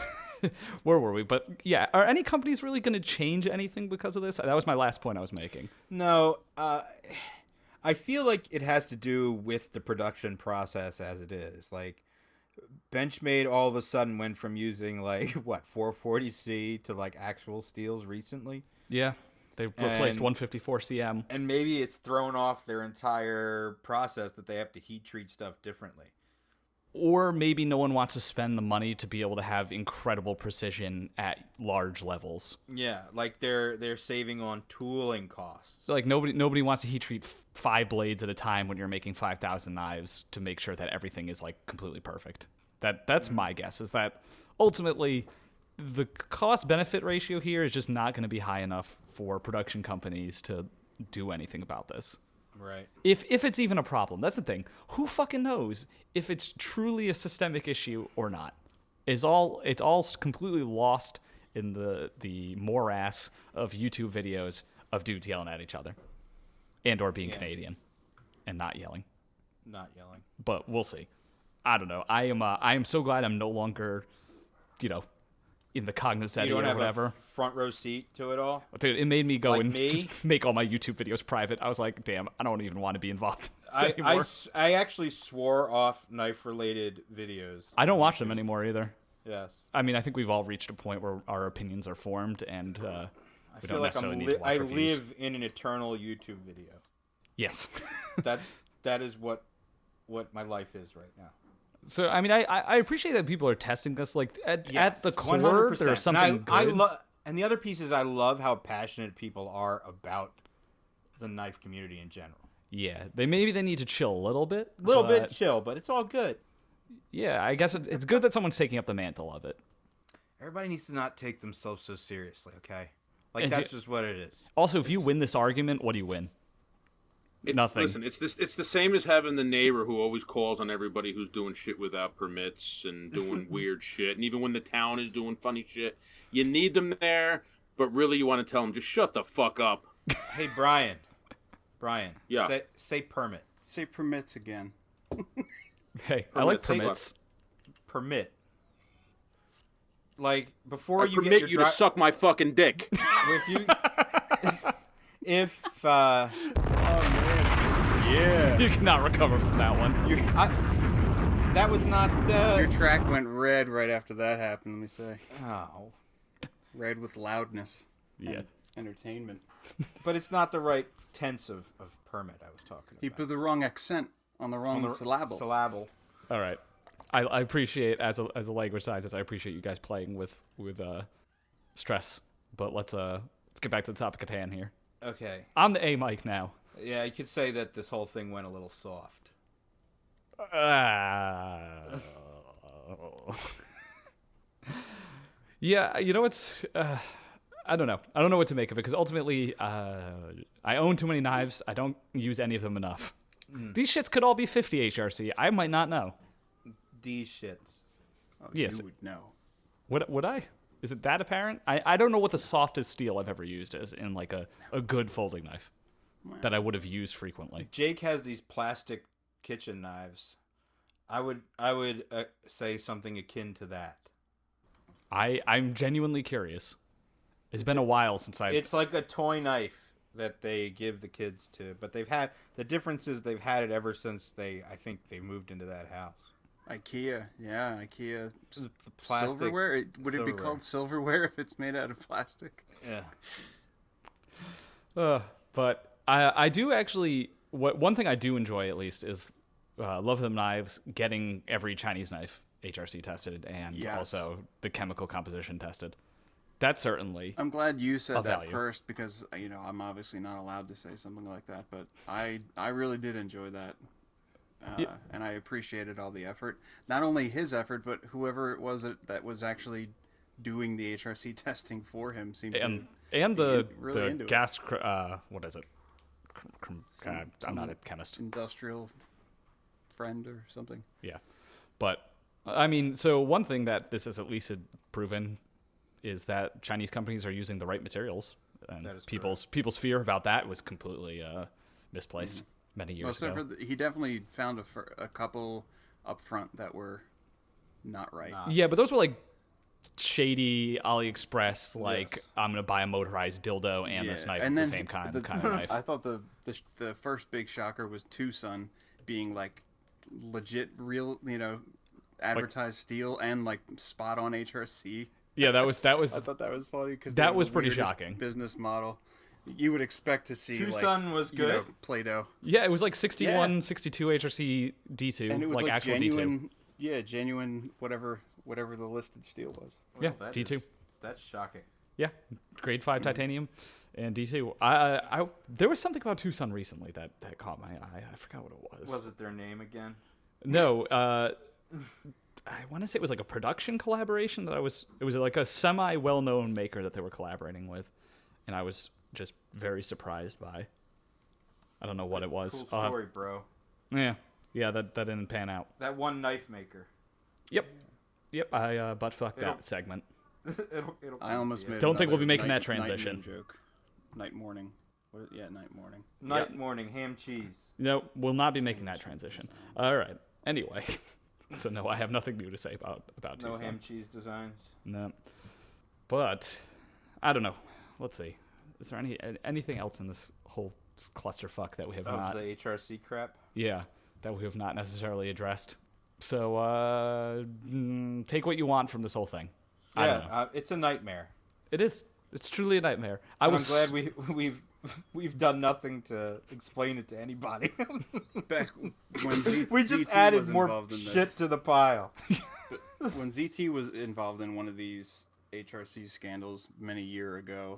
Where were we? But yeah, are any companies really going to change anything because of this? That was my last point I was making. No. I feel like it has to do with the production process as it is. Like, Benchmade all of a sudden went from using, like, 440C to, like, actual steels recently. Yeah. They replaced 154 CM. And maybe it's thrown off their entire process that they have to heat treat stuff differently. Or maybe no one wants to spend the money to be able to have incredible precision at large levels. Yeah, like they're saving on tooling costs. Like nobody wants to heat treat 5 blades at a time when you're making 5,000 knives to make sure that everything is like completely perfect. That's my guess, is that ultimately the cost benefit ratio here is just not going to be high enough for production companies to do anything about this. Right. If it's even a problem. That's the thing. Who fucking knows if it's truly a systemic issue or not? It's all completely lost in the morass of YouTube videos of dudes yelling at each other and or being Canadian and not yelling. Not yelling. But we'll see. I don't know. I am so glad I'm no longer, in the cognizant or whatever. You don't have a front row seat to it all? Dude, it made me go Like and me? just make all my YouTube videos private. I was like, damn, I don't even want to be involved in this anymore. I actually swore off knife-related videos. I don't watch them anymore either. Yes. I mean, I think we've all reached a point where our opinions are formed, and we don't necessarily need to watch I reviews. live in an eternal YouTube video. Yes. that is what my life is right now. So, I mean, I appreciate that people are testing this. Like, at the core, 100%. there's something good. And the other piece is I love how passionate people are about the knife community in general. Yeah, maybe they need to chill a little bit. A little bit chill, but it's all good. Yeah, I guess it's good that someone's taking up the mantle of it. Everybody needs to not take themselves so seriously, okay? Like, that's just what it is. Also, if you win this argument, what do you win? Nothing. Listen, it's the same as having the neighbor who always calls on everybody who's doing shit without permits and doing weird shit. And even when the town is doing funny shit, you need them there, but really you want to tell them, just shut the fuck up. Hey, Brian. Yeah. Say permit. Say permits again. Hey, I like Permits. permits. Permit. Like, before I you permit get you to suck my fucking dick. Oh man, yeah. You cannot recover from that one. That was not. Your track went red right after that happened, let me say. Oh, Red with loudness. Yeah. Entertainment. but it's not the right tense of permit I was talking He about. put the wrong accent on the wrong syllable. Syllable. All right. I appreciate, as a language scientist, I appreciate you guys playing with stress. But let's get back to the topic at hand here. Okay. I'm the A mic now. Yeah, you could say that this whole thing went a little soft. Yeah, it's I don't know. I don't know what to make of it because ultimately I own too many knives. I don't use any of them enough. These shits could all be 50 HRC. I might not know. These shits. Oh, Yes. You would know. Would I? Is it that apparent? I don't know what the softest steel I've ever used is in like a good folding knife that I would have used frequently. Jake has these plastic kitchen knives. I would say something akin to that. I'm genuinely curious. It's been a while since It's like a toy knife that they give the kids to, but the difference is they've had it ever since I think they moved into that house. IKEA, yeah, IKEA The plastic silverware. Would it be silverware. called silverware if it's made out of plastic? Yeah. But I do actually. One thing I do enjoy at least is Love Them Knives getting every Chinese knife HRC tested and Yes. also the chemical composition tested. That's certainly. I'm glad you said of that value. first because I'm obviously not allowed to say something like that, but I really did enjoy that. And I appreciated all the effort. Not only his effort, but whoever it was that was actually doing the HRC testing for him seemed to And the really into gas, what is it? I'm not a chemist. industrial friend or something. Yeah. But, I mean, so one thing that this has at least proven is that Chinese companies are using the right materials. And That is people's fear about that was completely misplaced many years ago. He definitely found a couple up front that were not right. Yeah, but those were like shady AliExpress, like I'm gonna buy a motorized dildo and this knife and with then the same kind of knife. I thought the first big shocker was Tucson being like legit, real, advertised steel and like spot on HRC. Yeah, that was. I thought that was funny because That was pretty shocking. Business model. You would expect to see Tucson was good. Play-Doh. Yeah, it was like 61, 62 HRC D2, And it was like actual genuine, D2. Yeah, genuine whatever the listed steel was. Yeah, that D2. That's shocking. Yeah, grade 5 titanium and D2. I there was something about Tucson recently that caught my eye. I forgot what it was. Was it their name again? No, I want to say it was like a production collaboration it was like a semi well-known maker that they were collaborating with, and I was just very surprised by. I don't know what it was. Cool story, bro. Yeah, that didn't pan out. That one knife maker. Yep, I butt fucked that segment. it'll I almost made. Don't think we'll be another making that night transition. noon joke. Night morning. Night morning. Night morning ham cheese. No, we'll not be making that transition. All right. Anyway, so no, I have nothing new to say about No Tucson. ham cheese designs. No, but I don't know. Let's see. Is there anything else in this whole clusterfuck that we have not? Of the HRC crap. Yeah, that we have not necessarily addressed. So take what you want from this whole thing. I don't know. Yeah, it's a nightmare. It is. It's truly a nightmare. I'm glad we've done nothing to explain it to anybody. Back when we just ZT added was more involved in shit this, to the pile. when ZT was involved in one of these HRC scandals many years ago,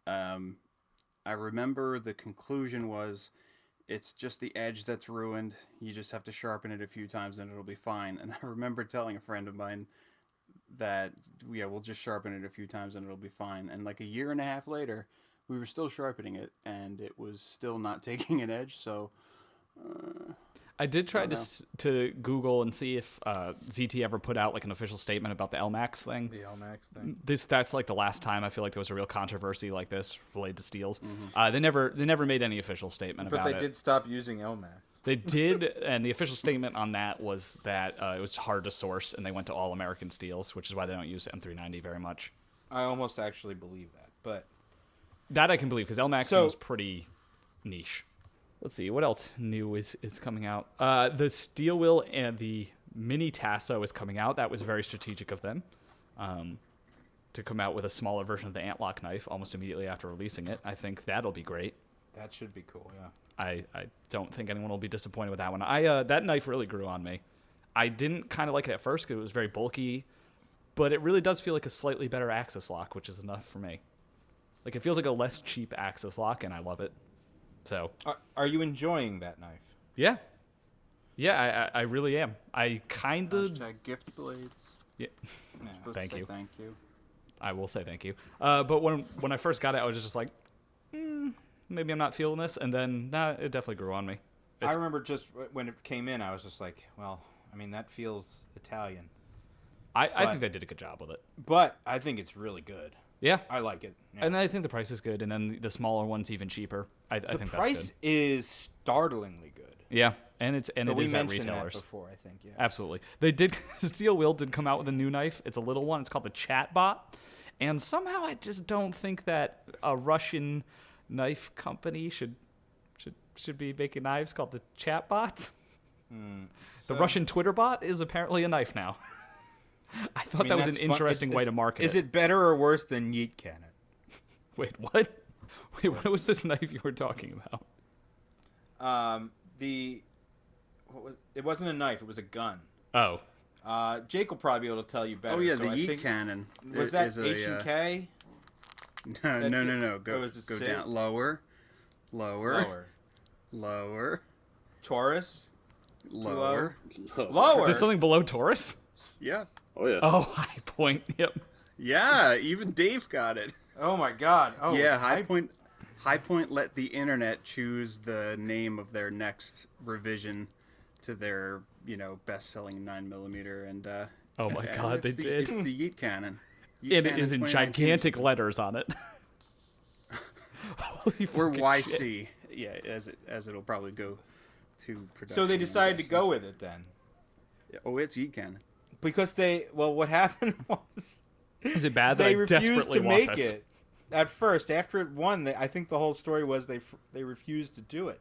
I remember the conclusion was, it's just the edge that's ruined. You just have to sharpen it a few times and it'll be fine. And I remember telling a friend of mine that, we'll just sharpen it a few times and it'll be fine. And like a year and a half later, we were still sharpening it and it was still not taking an edge. So I did try to Google and see if ZT ever put out like an official statement about the LMAX thing. The LMAX thing. That's like the last time I feel like there was a real controversy like this related to steels. They never made any official statement But about they it. did stop using LMAX. They did, and the official statement on that was that it was hard to source, and they went to all American steels, which is why they don't use M390 very much. I almost actually believe that, but That I can believe, because LMAX So- was pretty niche. Let's see, what else new is coming out? The steel wheel and the mini Tasso is coming out. That was very strategic of them to come out with a smaller version of the Antlock knife almost immediately after releasing it. I think that'll be great. that should be cool, yeah. I don't think anyone will be disappointed with that one. That knife really grew on me. I didn't kind of like it at first because it was very bulky, but it really does feel like a slightly better axis lock, which is enough for me. Like, it feels like a less cheap axis lock, and I love it. So, Are you enjoying that knife? yeah. Yeah, I really am. I kind of... hashtag gift blades. Yeah, Supposed to Thank say you. Thank you. I will say thank you. But when I first got it, I was just like, maybe I'm not feeling this. And then, it definitely grew on me. I remember just when it came in, I was just like, well, I mean, that feels Italian. I think they did a good job with it. But I think it's really good. Yeah. I like it. Yeah. And I think the price is good, and then the smaller one's even cheaper. I think the that's price good. is startlingly good. Yeah, and it We is at mentioned that retailers. before, I think. Yeah. Absolutely, they did. Steel Wheel did come out with a new knife. It's a little one. It's called the Chatbot, and somehow I just don't think that a Russian knife company should be making knives called the Chatbots. The Russian Twitter bot is apparently a knife now. I thought that was an interesting way to market it. Is it better or worse than Yeet Cannon? Wait, what? Wait, what was this knife you were talking about? It wasn't a knife. It was a gun. Oh, Jake will probably be able to tell you better. Oh yeah, so the I yeet think, cannon. Was that H&K? No. Go Sig? down. Lower. Taurus? Lower. Lower? There's something below Taurus? Yeah. Oh yeah. Oh, High Point. Yep. Yeah, even Dave got it. Oh my god. Oh Yeah, High Point let the internet choose the name of their next revision to their, best-selling 9mm, and Oh my god, they did. It's the yeet cannon. It is in 2019. gigantic letters on it. Holy Or fucking YC. shit. Yeah, as it'll probably go to production. So they I'm decided to guessing. go with it then. Oh, it's yeet cannon. Because what happened was Is it bad that they I refused desperately to want make this? it. At first, after it won, I think the whole story was they refused to do it.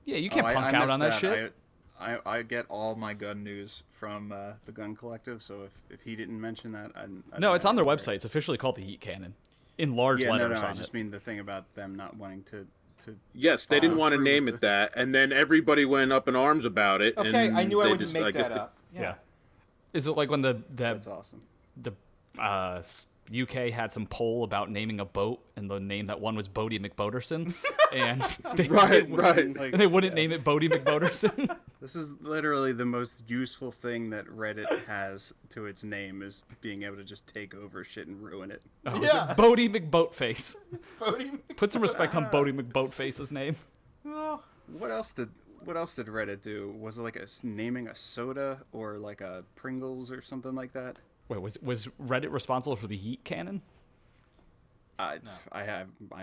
Yeah, you can't I punk out missed on that shit. I get all my gun news from the Gun Collective, so if he didn't mention that, I No, it's on their know. website. It's officially called the Heat Cannon. In large Yeah, letters no, I on just it. mean the thing about them not wanting to Yes, they didn't want to through name with it that, and then everybody went up in arms about it. Okay, and I knew I they wouldn't just, make guess that up. Yeah. Is it like when the That's awesome. UK had some poll about naming a boat, and the name that won was Bodie McBoaterson, and they, Right. Like, and they wouldn't name it Bodie McBoaterson. This is literally the most useful thing that Reddit has to its name, is being able to just take over shit and ruin it. Oh, is Yeah. it Bodie McBoatface. Bodie Put some respect on Bodie McBoatface's name. Oh. What else did Reddit do? Was it like naming a soda or like a Pringles or something like that? Wait, was Reddit responsible for the Heat Cannon? I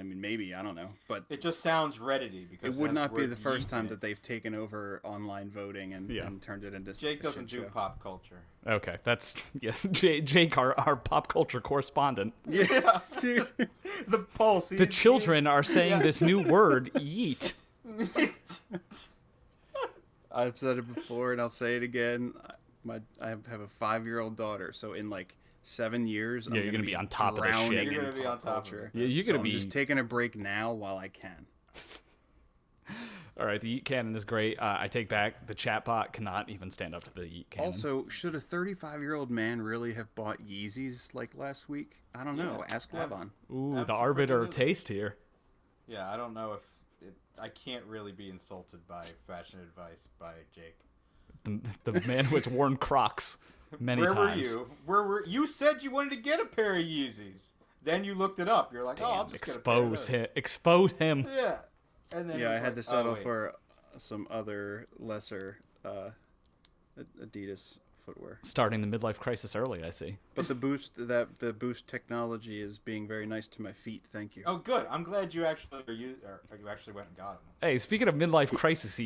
mean, maybe, I don't know, but It just sounds Reddity because it would has not be word the first yeet in time it. that they've taken over online voting and turned it into Jake a doesn't shit do show. pop culture. Okay, that's yes. Jake, our pop culture correspondent. Yeah, dude. The pulse. The children are saying this new word, yeet. I've said it before and I'll say it again. I have a 5-year-old daughter, so in like 7 years, Yeah, you're gonna be on top of this shit. drowning You're in gonna be on pop top of culture. Yeah, you're So gonna I'm be. just taking a break now while I can. All right, the Yeet Cannon is great. I take back the chatbot cannot even stand up to the Yeet Cannon. Also, should a 35-year-old man really have bought Yeezys like last week? I don't know. Ask Levon. Ooh, the arbiter of Absolutely. taste here. Yeah, I don't know if I can't really be insulted by fashion advice by Jake. The man who has worn Crocs many Where times. were you? Where were you? Said you wanted to get a pair of Yeezys. Then you looked it up. You're like, oh, I'll Damn, just get a pair of expose those. him. Expose him. Yeah. And then it Yeah, I was had to like, settle oh, wait. for some other lesser Adidas footwear. Starting the midlife crisis early, I see. But the Boost technology is being very nice to my feet. Thank you. Oh, good. I'm glad you actually you actually went and got them. Hey, speaking of midlife crises,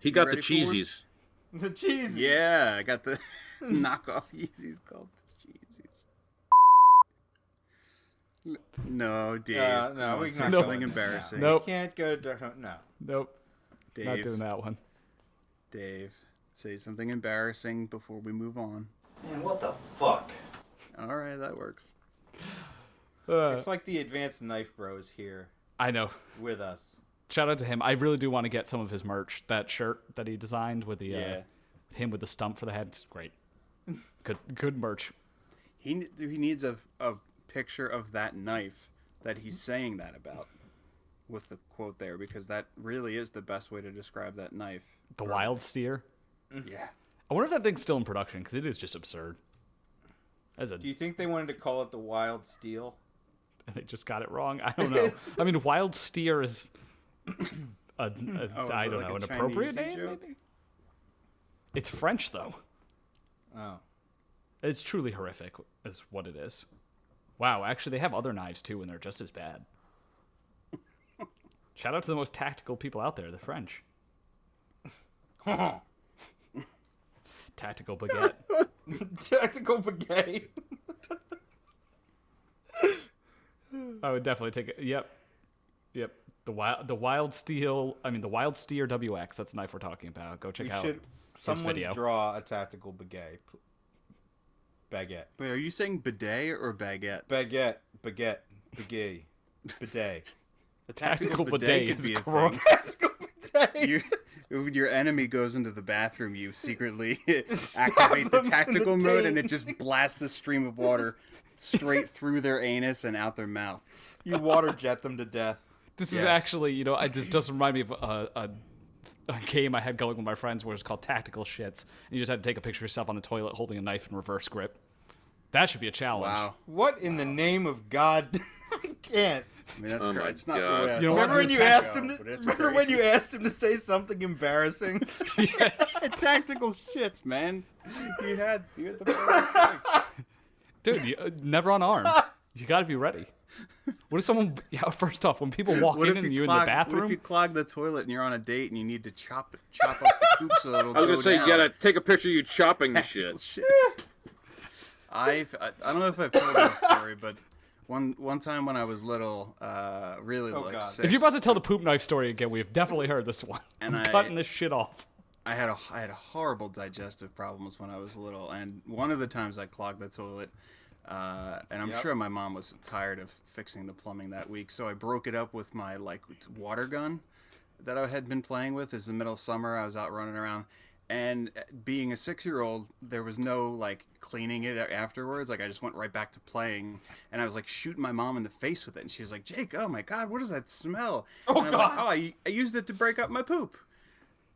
He got the ready for it? cheesies. The cheese. Yeah, I got the knockoff Yeezys called Yeezys. No, Dave. no, come on, we say can not something go embarrassing. Nope. You can't go to no. nope, Dave, not doing that one. Dave, say something embarrassing before we move on. Man, what the fuck? All right, that works. It's like the advanced knife bros here I know. with us. Shout out to him. I really do want to get some of his merch. That shirt that he designed with the Yeah. him with the stump for the head. It's great. Good merch. He needs a picture of that knife that he's saying that about, with the quote there, because that really is the best way to describe that knife. The wild steer. Yeah. I wonder if that thing's still in production because it is just absurd. As a, Do you think they wanted to call it the Wild Steel? they just got it wrong. I don't know. I mean, wild steer is is I it don't like know, a an appropriate Chinese name. joke? Maybe? It's French though. Oh. It's truly horrific, is what it is. Wow, actually, they have other knives too, and they're just as bad. Shout out to the most tactical people out there, the French. Tactical baguette. Tactical baguette. I would definitely take it. Yep. The wild steel. I mean, the wild steer WX. That's the knife we're talking about. Go check We out should someone video. draw a tactical baguette. Baguette. Wait, are you saying bidet or baguette? Baguette. Bidet. A Tactical bidet could is be a gross. thing. Tactical bidet. Okay. When your enemy goes into the bathroom, you secretly activate the tactical mode, and it just blasts a stream of water straight through their anus and out their mouth. You water jet them to death. This is actually, this does remind me of a game I had going with my friends where it's called Tactical Shits. And you just had to take a picture of yourself on the toilet holding a knife in reverse grip. That should be a challenge. Wow. What in the name of God? I can't. I mean, that's Oh great. my It's not God. the way I You know, thought Remember it when would you go, asked him? but it's Remember when you asked him to say something embarrassing? Tactical shits, man. You had the perfect thing. Dude, never unarmed. You got to be ready. What if someone? Yeah, first off, when people walk in and you're in the What bathroom, if you clog the toilet and you're on a date and you need to chop up the poop so it'll I was go gonna say down? you gotta take a picture of you chopping the Tactical shit. shits. I don't know if I've told this story, but one time when I was little, really like God. 6, if you're about to tell the poop knife story again, we've definitely heard this one. And I'm I- cutting this shit off. I had horrible digestive problems when I was little, and one of the times I clogged the toilet, and I'm sure my mom was tired of fixing the plumbing that week, so I broke it up with my water gun that I had been playing with. It's the middle of summer. I was out running around, and being a 6-year-old, there was no cleaning it afterwards. I just went right back to playing, and I was shooting my mom in the face with it, and she was like, "Jake, oh my God, what does that smell?" Oh, and I was God. I used it to break up my poop.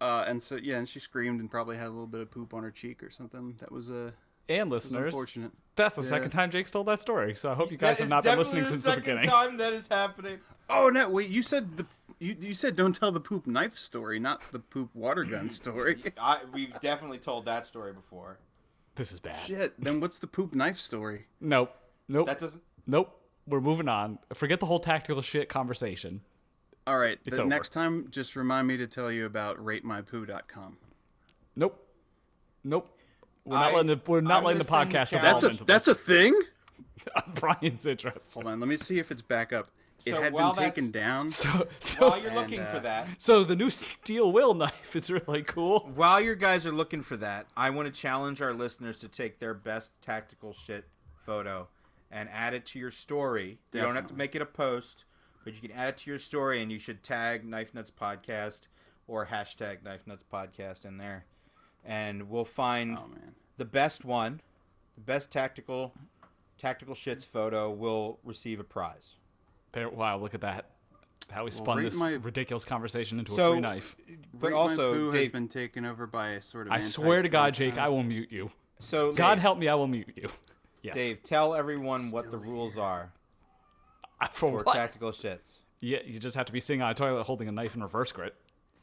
And so and she screamed and probably had a little bit of poop on her cheek or something. That was And listeners, unfortunate. that's the second time Jake told that story. So I hope you guys That have is not been definitely listening since the second beginning. time that is happening. Oh no! Wait, you said you said don't tell the poop knife story, not the poop water gun story. We've definitely told that story before. This is bad. Shit. Then what's the poop knife story? Nope. That doesn't. Nope. We're moving on. Forget the whole tactical shit conversation. All right. It's The over. next time, just remind me to tell you about ratemypoo.com. Nope. We're not letting the I'm letting the gonna send podcast you evolve challenge. into That's a this. thing. Brian's interest. Hold on. Let me see if it's back up. It So had while been taken that's- down. So While you're looking for that, the new steel will knife is really cool. while you guys are looking for that, I want to challenge our listeners to take their best tactical shit photo and add it to your story. You don't have to Definitely. make it a post, but you can add it to your story, and you should tag Knife Nuts Podcast or hashtag Knife Nuts Podcast in there, and we'll find Oh man. the best one, the best tactical shits photo will receive a prize. Wow, look at that. How we spun rate this my- ridiculous conversation into a So- free knife. But Rate also, My Poo has Dave, been taken over by a sort of. I swear to God, anti-Trump Jake, I will mute you. so God Dave, help me, I will mute you. Yes. Dave, tell everyone what the rules are For for what? tactical shits Yeah, you just have to be sitting on a toilet holding a knife in reverse grip.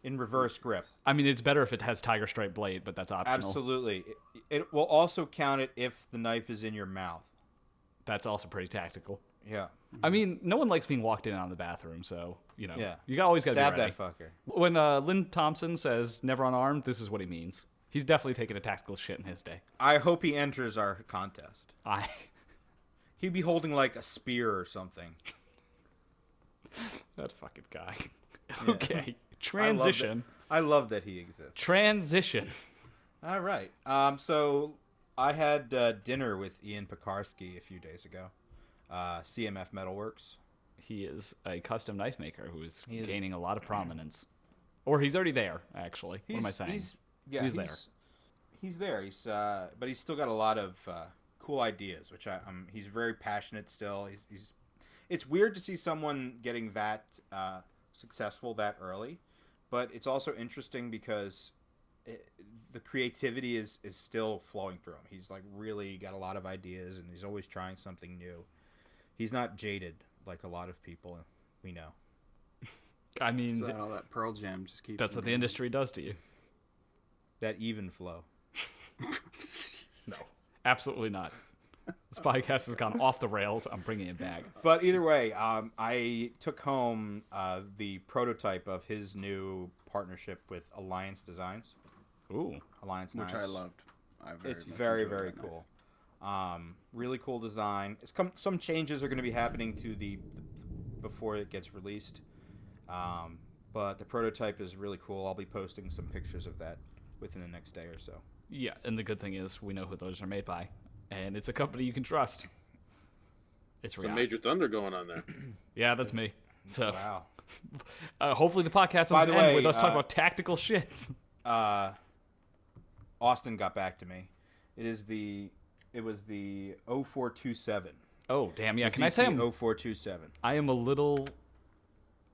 in reverse grip. I mean, it's better if it has tiger stripe blade, but that's optional. Absolutely. It will also count it if the knife is in your mouth. That's also pretty tactical. Yeah. I mean, no one likes being walked in on the bathroom, so Yeah. you always got to be Stab ready. that fucker. When Lynn Thompson says never unarmed, this is what he means. He's definitely taking a tactical shit in his day. I hope he enters our contest. I He'd be holding like a spear or something. that fucking guy. Okay, transition. I love that he exists. Transition. All right. So I had dinner with Ian Pekarsky a few days ago. CMF Metalworks. He is a custom knife maker who is He is- gaining a lot of prominence. Or he's already there, actually. What am I saying? He's there. He's there. But he's still got a lot of cool ideas, which he's very passionate still. It's weird to see someone getting that successful that early, but it's also interesting because the creativity is still flowing through him. He's really got a lot of ideas, and he's always trying something new. He's not jaded like a lot of people we know. I mean, So all that Pearl Jam just keeps. that's what the industry does to you. That even flow. No, absolutely not. This podcast has gone off the rails. I'm bringing it back. But either way, I took home the prototype of his new partnership with Alliance Designs. Ooh, Alliance which Knives. I loved. It's very, very cool. Really cool design. Some changes are going to be happening to the before it gets released. But the prototype is really cool. I'll be posting some pictures of that within the next day or so. yeah. And the good thing is we know who those are made by, and it's a company you can trust. It's Some real. Major Thunder going on there. Yeah, that's me. So Wow. hopefully the podcast By doesn't the end way, with us talking about tactical shit. Austin got back to me. It was the 0427. Oh, damn, yeah. The Can I say ZT 0427? I am a little...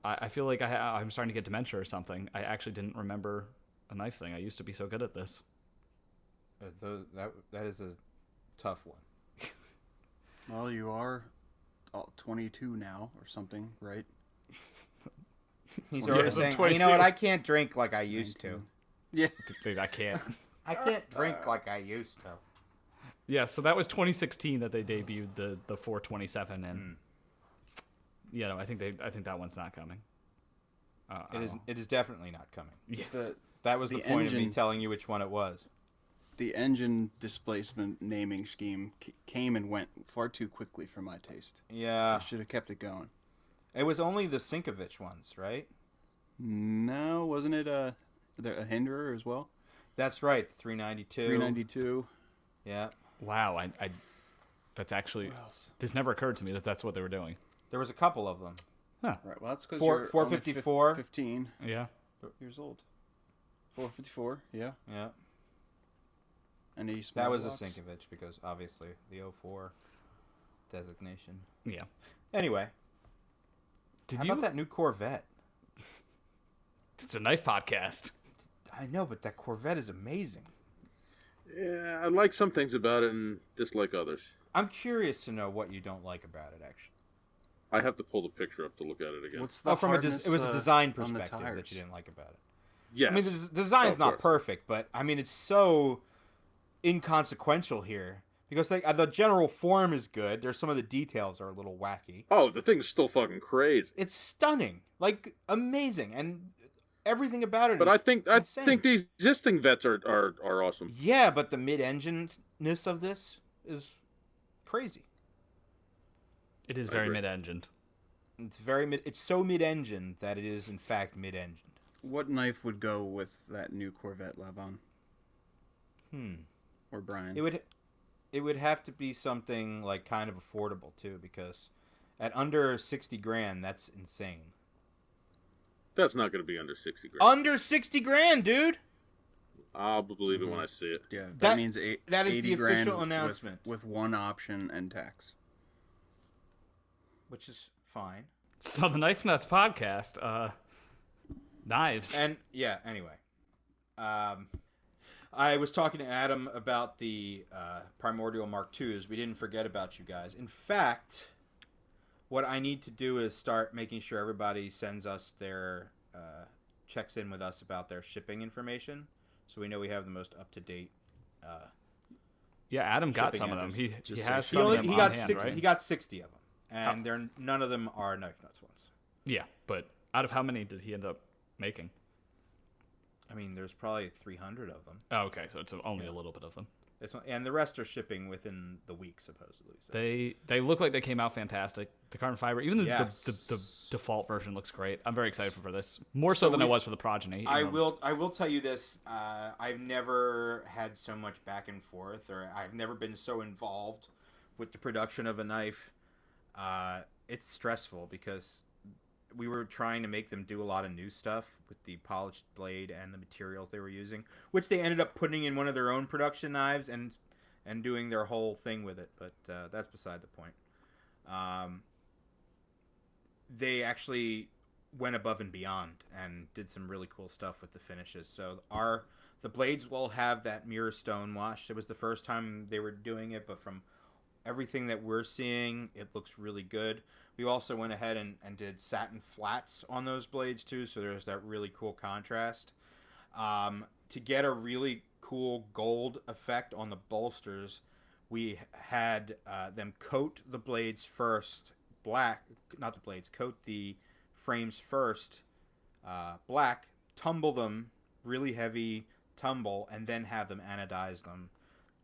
I feel like I'm starting to get dementia or something. I actually didn't remember a knife thing. I used to be so good at this. That is a tough one. Well, you are 22 now or something, right? He's Yeah, already I'm saying, 22. you know what, I can't drink like I used to. 19. Yeah. Dude, I can't. I can't drink like I used to. Yeah, so that was 2016 that they debuted the 427, and you know, I think that one's not coming. It is definitely not coming. Yeah. That was the point of me engine- telling you which one it was. The engine displacement naming scheme came and went far too quickly for my taste. Yeah. I should have kept it going. It was only the Sinkovich ones, right? No, wasn't it a hinderer as well? That's right, 392. 392. Yeah. Wow, I that's actually this never occurred to me that that's what they were doing. There was a couple of them. Huh. Right. Well, that's because Four- you're 454. only 15 Yeah. years old. 454. Yeah. Yeah. Any small That was blocks? a Sinkovich because obviously the 04 designation. Yeah. Anyway, Did how you? about that new Corvette? It's a knife podcast. I know, but that Corvette is amazing. Yeah, I like some things about it and dislike others. I'm curious to know what you don't like about it, actually. I have to pull the picture up to look at it again. What's the From hardness, it was a design on the perspective tires? that you didn't like about it. Yes. I mean, the design's Of not course. perfect, but I mean, it's so inconsequential here because the general form is good. There's some of the details are a little wacky. Oh, the thing's still fucking crazy. It's stunning, like amazing, and everything about it. But is I think insane. the existing vets are awesome. Yeah, but the mid-engineness of this is crazy. It is I very agree. mid-engined. It's it's so mid-engine that it is in fact mid-engined. What knife would go with that new Corvette, Levon? Hmm. Or Brian? It would have to be something like kind of affordable too, because at under 60 grand, that's insane. That's not going to be under 60 grand. Under 60 grand, dude. I'll believe it when I see it. Yeah, that, That- means that is 80 the grand official announcement. with one option and tax. Which is fine. So the Knife Nuts podcast, knives. And yeah, anyway, I was talking to Adam about the Primordial Mark IIs. We didn't forget about you guys. In fact, what I need to do is start making sure everybody sends us their checks in with us about their shipping information, so we know we have the most up to date. Yeah, Adam got shipping some of them. address. He Just has so some of them He on got hand, 60. right? He got 60 of them, and they're none of them are Knife Nuts ones. Yeah, but out of how many did he end up making? I mean, there's probably 300 of them. Oh, okay, so it's only a little bit of them. And the rest are shipping within the week, supposedly. So. They look like they came out fantastic. The carbon fiber, even Yes. the default version looks great. I'm very excited for this, more so than I was for the Progeny. I will tell you this. I've never had so much back and forth, or I've never been so involved with the production of a knife. It's stressful because we were trying to make them do a lot of new stuff with the polished blade and the materials they were using, which they ended up putting in one of their own production knives and doing their whole thing with it. But that's beside the point. They actually went above and beyond and did some really cool stuff with the finishes. So the blades will have that mirror stone wash. It was the first time they were doing it, but from everything that we're seeing, it looks really good. We also went ahead and did satin flats on those blades too, so there's that really cool contrast. To get a really cool gold effect on the bolsters, we had them coat the blades first black, not the blades, coat the frames first black, tumble them, really heavy tumble, and then have them anodize them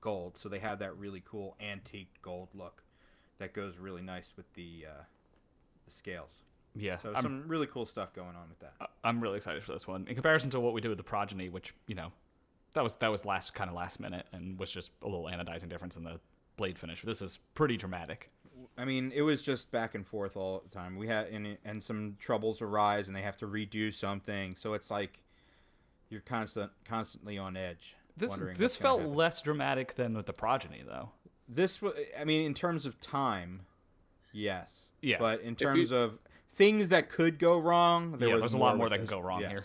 gold. So they have that really cool antique gold look that goes really nice with the scales. yeah, So some really cool stuff going on with that. I'm really excited for this one. In comparison to what we did with the Progeny, which, you know, that was last minute and was just a little anodizing difference in the blade finish. This is pretty dramatic. I mean, it was just back and forth all the time. We had and some troubles arise, and they have to redo something. So it's like you're constantly on edge. This felt less dramatic than with the Progeny, though. This was, I mean, in terms of time, yes. Yeah. But in terms of things that could go wrong, there's a lot more that can go wrong here.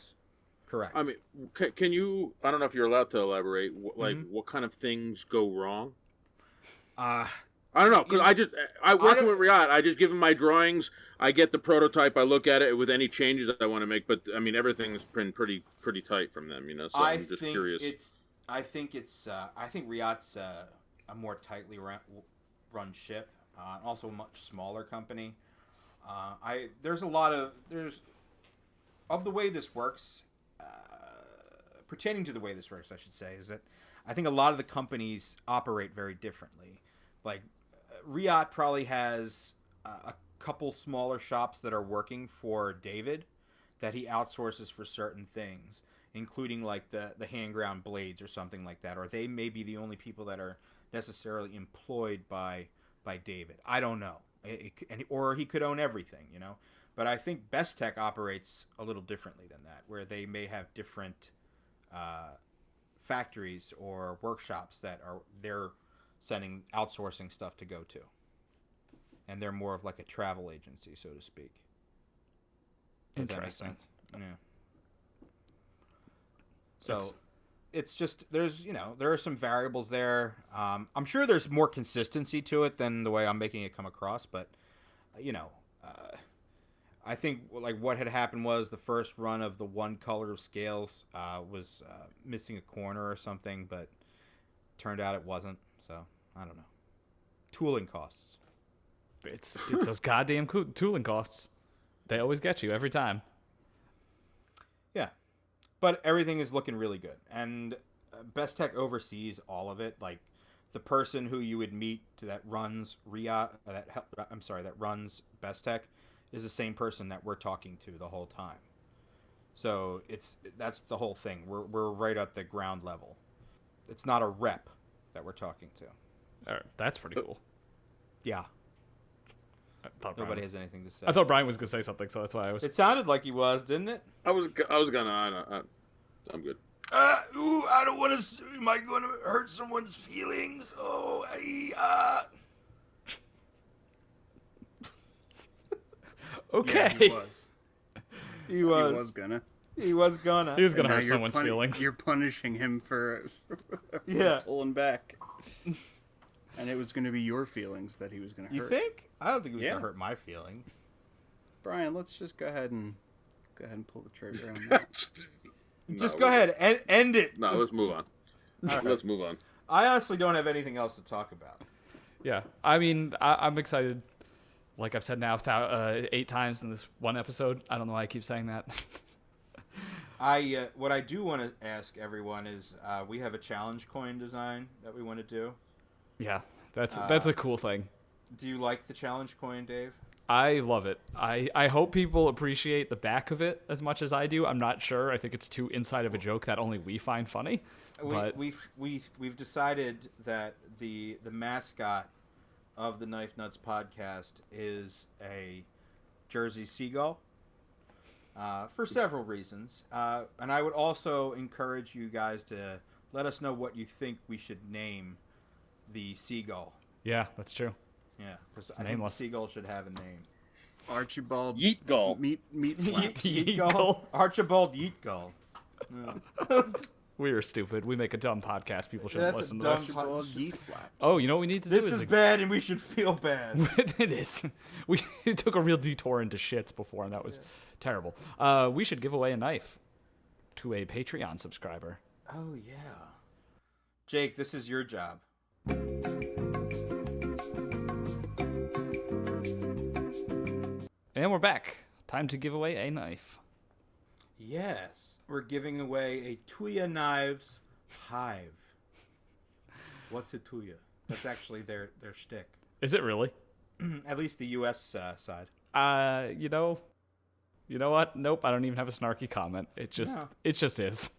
Correct. I mean, can you? I don't know if you're allowed to elaborate. What kind of things go wrong? I don't know, because I working with Riyadh. I just give him my drawings. I get the prototype. I look at it with any changes that I want to make. But I mean, everything's been pretty tight from them. You know, so I'm just curious. I think Riyadh's a more tightly run ship. Also a much smaller company. There's the way this works. Pertaining to the way this works, I should say, is that I think a lot of the companies operate very differently. Like Riyadh probably has a couple smaller shops that are working for David that he outsources for certain things, including like the hand ground blades or something like that, or they may be the only people that are necessarily employed by David. I don't know, or he could own everything, you know. But I think Best Tech operates a little differently than that, where they may have different factories or workshops that they're sending outsourcing stuff to go to, and they're more of like a travel agency, so to speak. Does that make sense? Yeah. So it's just there are some variables there. I'm sure there's more consistency to it than the way I'm making it come across, but I think like what had happened was the first run of the one color of scales was missing a corner or something, but turned out it wasn't. So I don't know. Tooling costs. It's those goddamn tooling costs. They always get you every time. Yeah, but everything is looking really good, and Best Tech oversees all of it. Like the person who you would meet that runs that runs Best Tech is the same person that we're talking to the whole time. So that's the whole thing. We're right at the ground level. It's not a rep that we're talking to. All right, that's pretty cool. Yeah. Nobody has anything to say. I thought Brian was gonna say something, so that's why I was. It sounded like he was, didn't it? I'm good. I don't want to. Am I going to hurt someone's feelings? Oh, Okay. Yeah, he was gonna. He was gonna hurt someone's feelings. You're punishing him for pulling back. And it was going to be your feelings that he was going to hurt. You think? I don't think he was going to hurt my feelings. Brian, let's just go ahead and pull the trigger on that. Just go ahead and end it. No, let's move on. Right. Let's move on. I honestly don't have anything else to talk about. Yeah, I mean, I'm excited. Like I've said now 8 times in this one episode. I don't know why I keep saying that. What I do want to ask everyone is we have a challenge coin design that we want to do. Yeah, that's a cool thing. Do you like the challenge coin, Dave? I love it. I hope people appreciate the back of it as much as I do. I'm not sure. I think it's too inside of a joke that only we find funny. But we've decided that the mascot of the Knife Nuts podcast is a Jersey seagull for several reasons. And I would also encourage you guys to let us know what you think we should name the seagull. Yeah, that's true. Yeah, because I think the seagull should have a name. Archibald Yeetgull. Meat Flaps. Yeetgull. Archibald Yeetgull. No. We are stupid. We make a dumb podcast. People shouldn't listen to this. Yeet Flaps. Oh, you know what we need to do? This is bad, and we should feel bad. It is. We took a real detour into shits before, and that was terrible. We should give away a knife to a Patreon subscriber. Oh, yeah. Jake, this is your job. And we're back. Time to give away a knife. Yes. We're giving away a Tuya Knives hive. What's a Tuya? That's actually their shtick. Is it really? At least the U.S. side. You know what? Nope, I don't even have a snarky comment. It just is.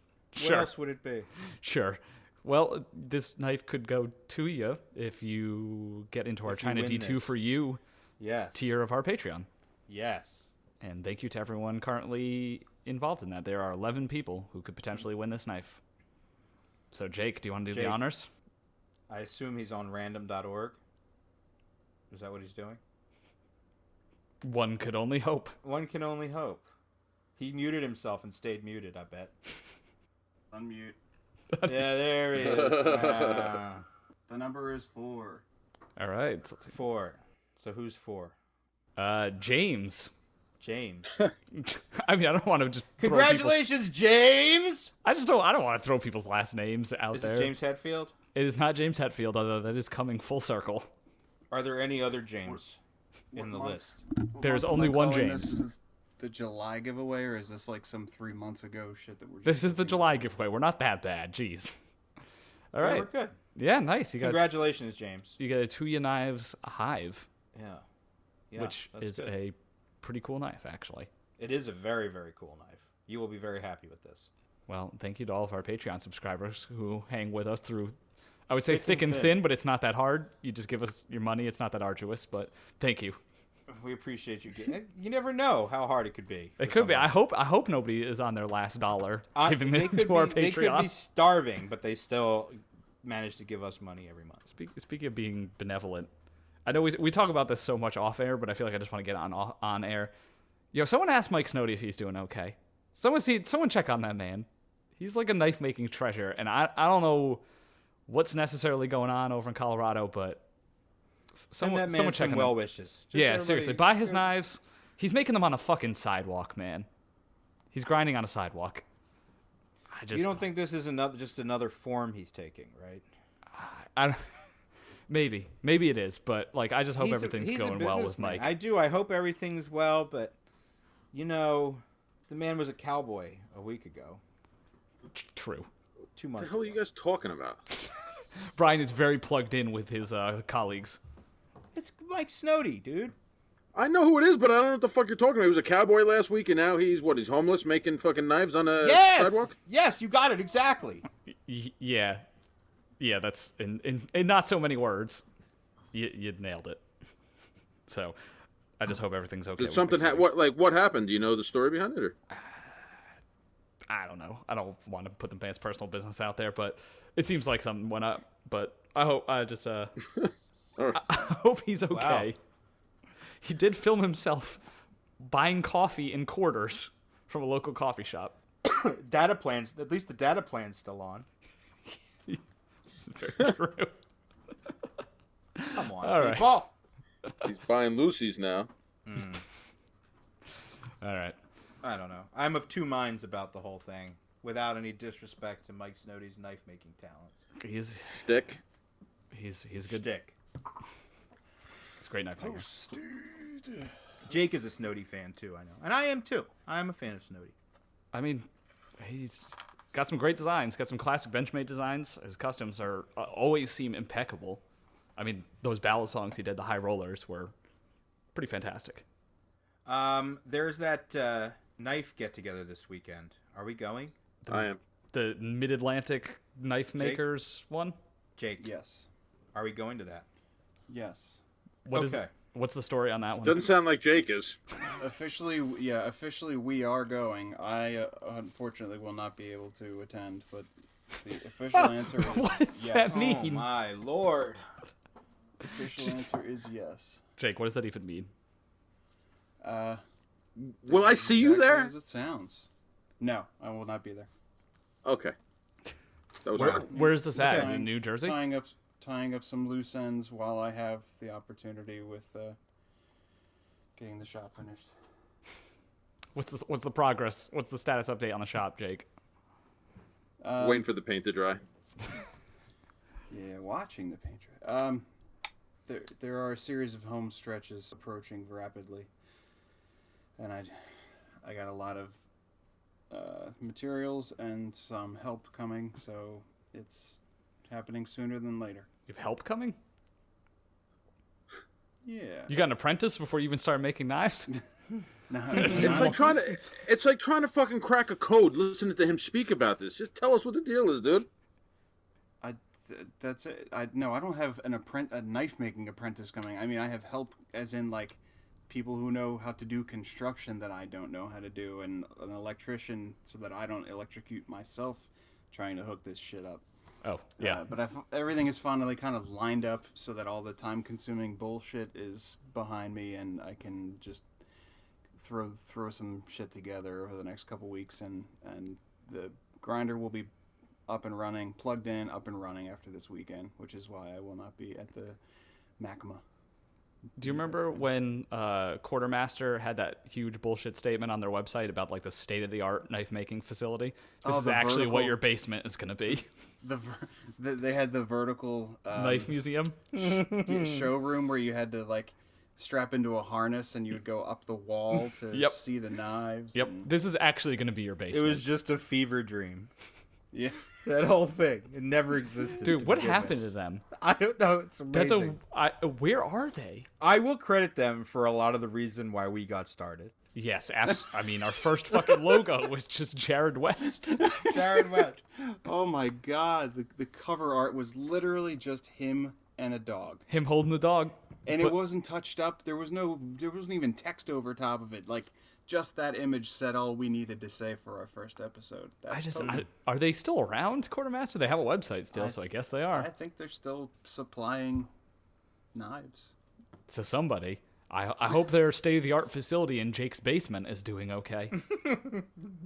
What else would it be? Sure. Well, this knife could go to you if you get into our If you China win D2 this. for you Yes. tier of our Patreon. Yes. And thank you to everyone currently involved in that. There are 11 people who could potentially win this knife. So, Jake, do you want to do the Jake. honors? I assume he's on random.org. Is that what he's doing? One could only hope. One can only hope. He muted himself and stayed muted, I bet. Unmute. Yeah, there he is. Ah, The number is 4. All right. So let's see. 4. So who's 4? James. James. I mean, I don't want to just throw Congratulations, James! I don't want to throw people's last names out Is there. it James Hetfield? It is not James Hetfield, although that is coming full circle. Are there any other James in the list? There's only one James. This is the July giveaway, or is this like some 3 months ago shit that we're just This is the July giveaway. We're not that bad. Jeez. All Yeah, right. we're good. Yeah, nice. Congratulations, James. You got a Tuya Knives Hive, Yeah. which that's is good. a pretty cool knife, actually. It is a very, very cool knife. You will be very happy with this. Well, thank you to all of our Patreon subscribers who hang with us through, I would say thick and thin. thin, but it's not that hard. You just give us your money. It's not that arduous, but thank you. We appreciate you. You never know how hard it could be. It could be. I hope nobody is on their last dollar giving they it could to our be, They could be Patreon. starving, but they still manage to give us money every month. Speaking of being benevolent, I know we talk about this so much off air, but I feel like I just want to get on air. Yo, someone asked Mike Snowdy if he's doing okay. Someone check on that man. He's like a knife making treasure, and I don't know what's necessarily going on over in Colorado, but Send that man someone some check well him. wishes. Just Yeah, everybody- seriously, buy his knives. He's making them on a fucking sidewalk, man. He's grinding on a sidewalk. You don't think this is just another form he's taking, right? Maybe it is, but like I just hope everything's he's a going well with businessman. Mike. I do. I hope everything's well, but the man was a cowboy a week ago, True. 2 What months. the hell are you guys talking about? Brian is very plugged in with his colleagues. It's Mike Snowdy, dude. I know who it is, but I don't know what the fuck you're talking about. He was a cowboy last week, and now he's homeless, making fucking knives on a sidewalk? Yes, you got it exactly. Yeah, that's in not so many words. You nailed it. So, I just hope everything's okay. Did with something Mike Snowdy. what happened? Do you know the story behind it? Or? I don't know. I don't want to put the man's personal business out there, but it seems like something went up. But I hope I hope he's okay. Wow. He did film himself buying coffee in quarters from a local coffee shop. Data plans. At least the data plan's still on. This is very true. Come on, All right. people. He's buying Lucy's now. All right. I don't know. I'm of two minds about the whole thing. Without any disrespect to Mike Snowdy's knife making talents. He's Stick. a good. Dick. He's a great knife maker. Jake is a Snowdy fan too. I know, and I am too. I am a fan of Snowdy. I mean, he's got some great designs. Got some classic Benchmade designs. His customs are always seem impeccable. I mean, those ballad songs he did, the high rollers, were pretty fantastic. There's that knife get together this weekend. Are we going? I am. The Mid-Atlantic Knife Makers one? Jake, Yes. are we going to that? Yes. Okay. What's the story on that one? Doesn't sound like Jake is. Officially we are going. I unfortunately will not be able to attend, but the official answer is What does yes. that mean? Oh my lord. The official answer is yes. Jake, what does that even mean? Will I see you Exactly there? as it sounds. No, I will not be there. Okay. That was Where, hard. where's this at? Is it Tying- in New Jersey? Tying up some loose ends while I have the opportunity with getting the shop finished. What's the progress? What's the status update on the shop, Jake? Waiting for the paint to dry. Yeah, watching the paint dry. There are a series of home stretches approaching rapidly, and I got a lot of materials and some help coming, so it's happening sooner than later. You have help coming? Yeah. You got an apprentice before you even start making knives? No, It's like trying to fucking crack a code listening to him speak about this. Just tell us what the deal is, dude. That's it. I don't have a knife making apprentice coming. I mean, I have help, as in like people who know how to do construction that I don't know how to do, and an electrician so that I don't electrocute myself trying to hook this shit up. Oh, yeah. But everything is finally kind of lined up so that all the time-consuming bullshit is behind me, and I can just throw some shit together over the next couple weeks, and the grinder will be up and running, plugged in, up and running after this weekend, which is why I will not be at the MACMA. Do you remember when Quartermaster had that huge bullshit statement on their website about like the state-of-the-art knife-making facility? This is actually what your basement is going to be. They had the vertical knife museum showroom where you had to like strap into a harness and you would go up the wall to see the knives. Yep, this is actually going to be your basement. It was just a fever dream. Yeah. That whole thing. It never existed. Dude, what happened to them? I don't know. It's amazing. Where are they? I will credit them for a lot of the reason why we got started. Yes, I mean, our first fucking logo was just Jared West. Jared West. Oh my god, the cover art was literally just him and a dog. Him holding the dog. And it wasn't touched up. There wasn't even text over top of it. Like, just that image said all we needed to say for our first episode. Are they still around, Quartermaster? They have a website still, so I guess they are. I think they're still supplying knives. To somebody. I hope their state-of-the-art facility in Jake's basement is doing okay.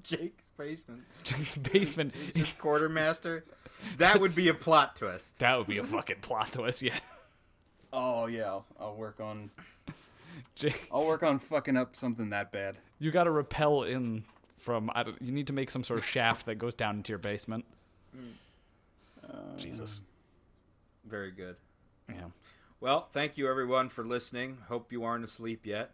Jake's basement. Jake's basement. Is Quartermaster? That would be a plot twist. That would be a fucking plot twist, yeah. Oh, yeah. I'll work on... Jake, I'll work on fucking up something that bad. You got to rappel in from... you need to make some sort of shaft that goes down into your basement. Jesus. Very good. Yeah. Well, thank you everyone for listening. Hope you aren't asleep yet.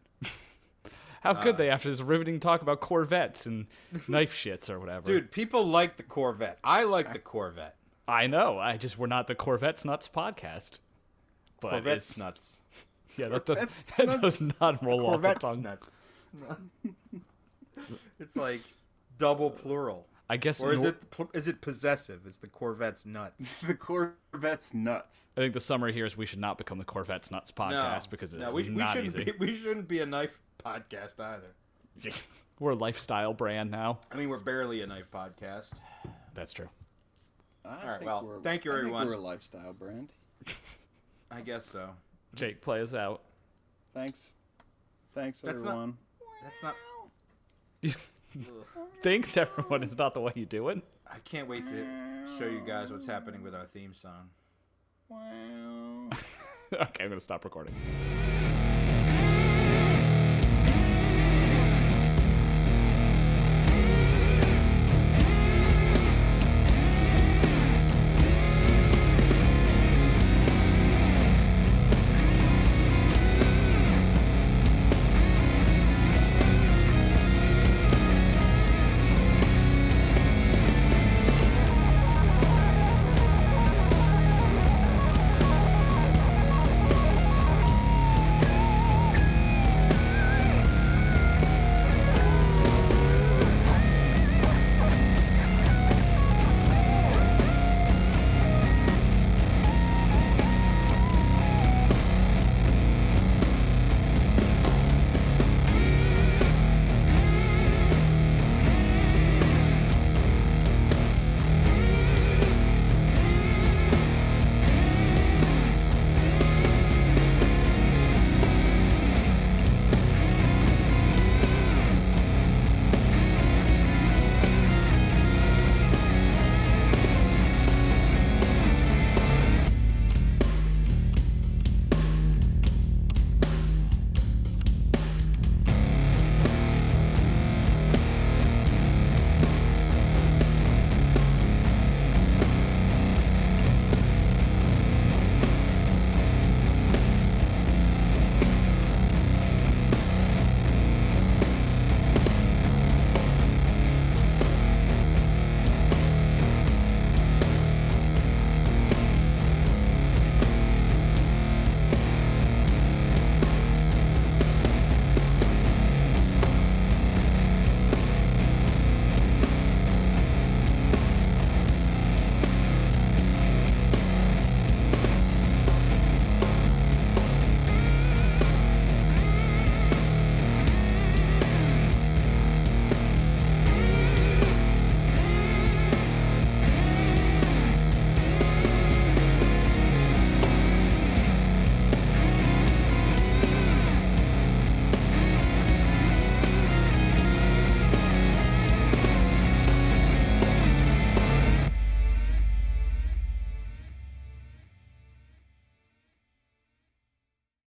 How could they after this riveting talk about Corvettes and knife shits or whatever? Dude, people like the Corvette. I like the Corvette. I know. We're not the Corvettes Nuts podcast. But Corvettes Nuts. Yeah, that does not roll off the tongue. Nuts. It's like double plural. I guess. Or is it possessive? It's the Corvette's nuts. The Corvette's nuts. I think the summary here is we should not become the Corvette's Nuts podcast because it's not easy. We shouldn't be a knife podcast either. We're a lifestyle brand now. I mean, we're barely a knife podcast. That's true. All right, well, thank you, everyone. I think we're a lifestyle brand. I guess so. Jake, play us out. Thanks, everyone. That's not... Thanks, everyone. Is not the way you do it. I can't wait to show you guys what's happening with our theme song. Wow. Okay, I'm going to stop recording.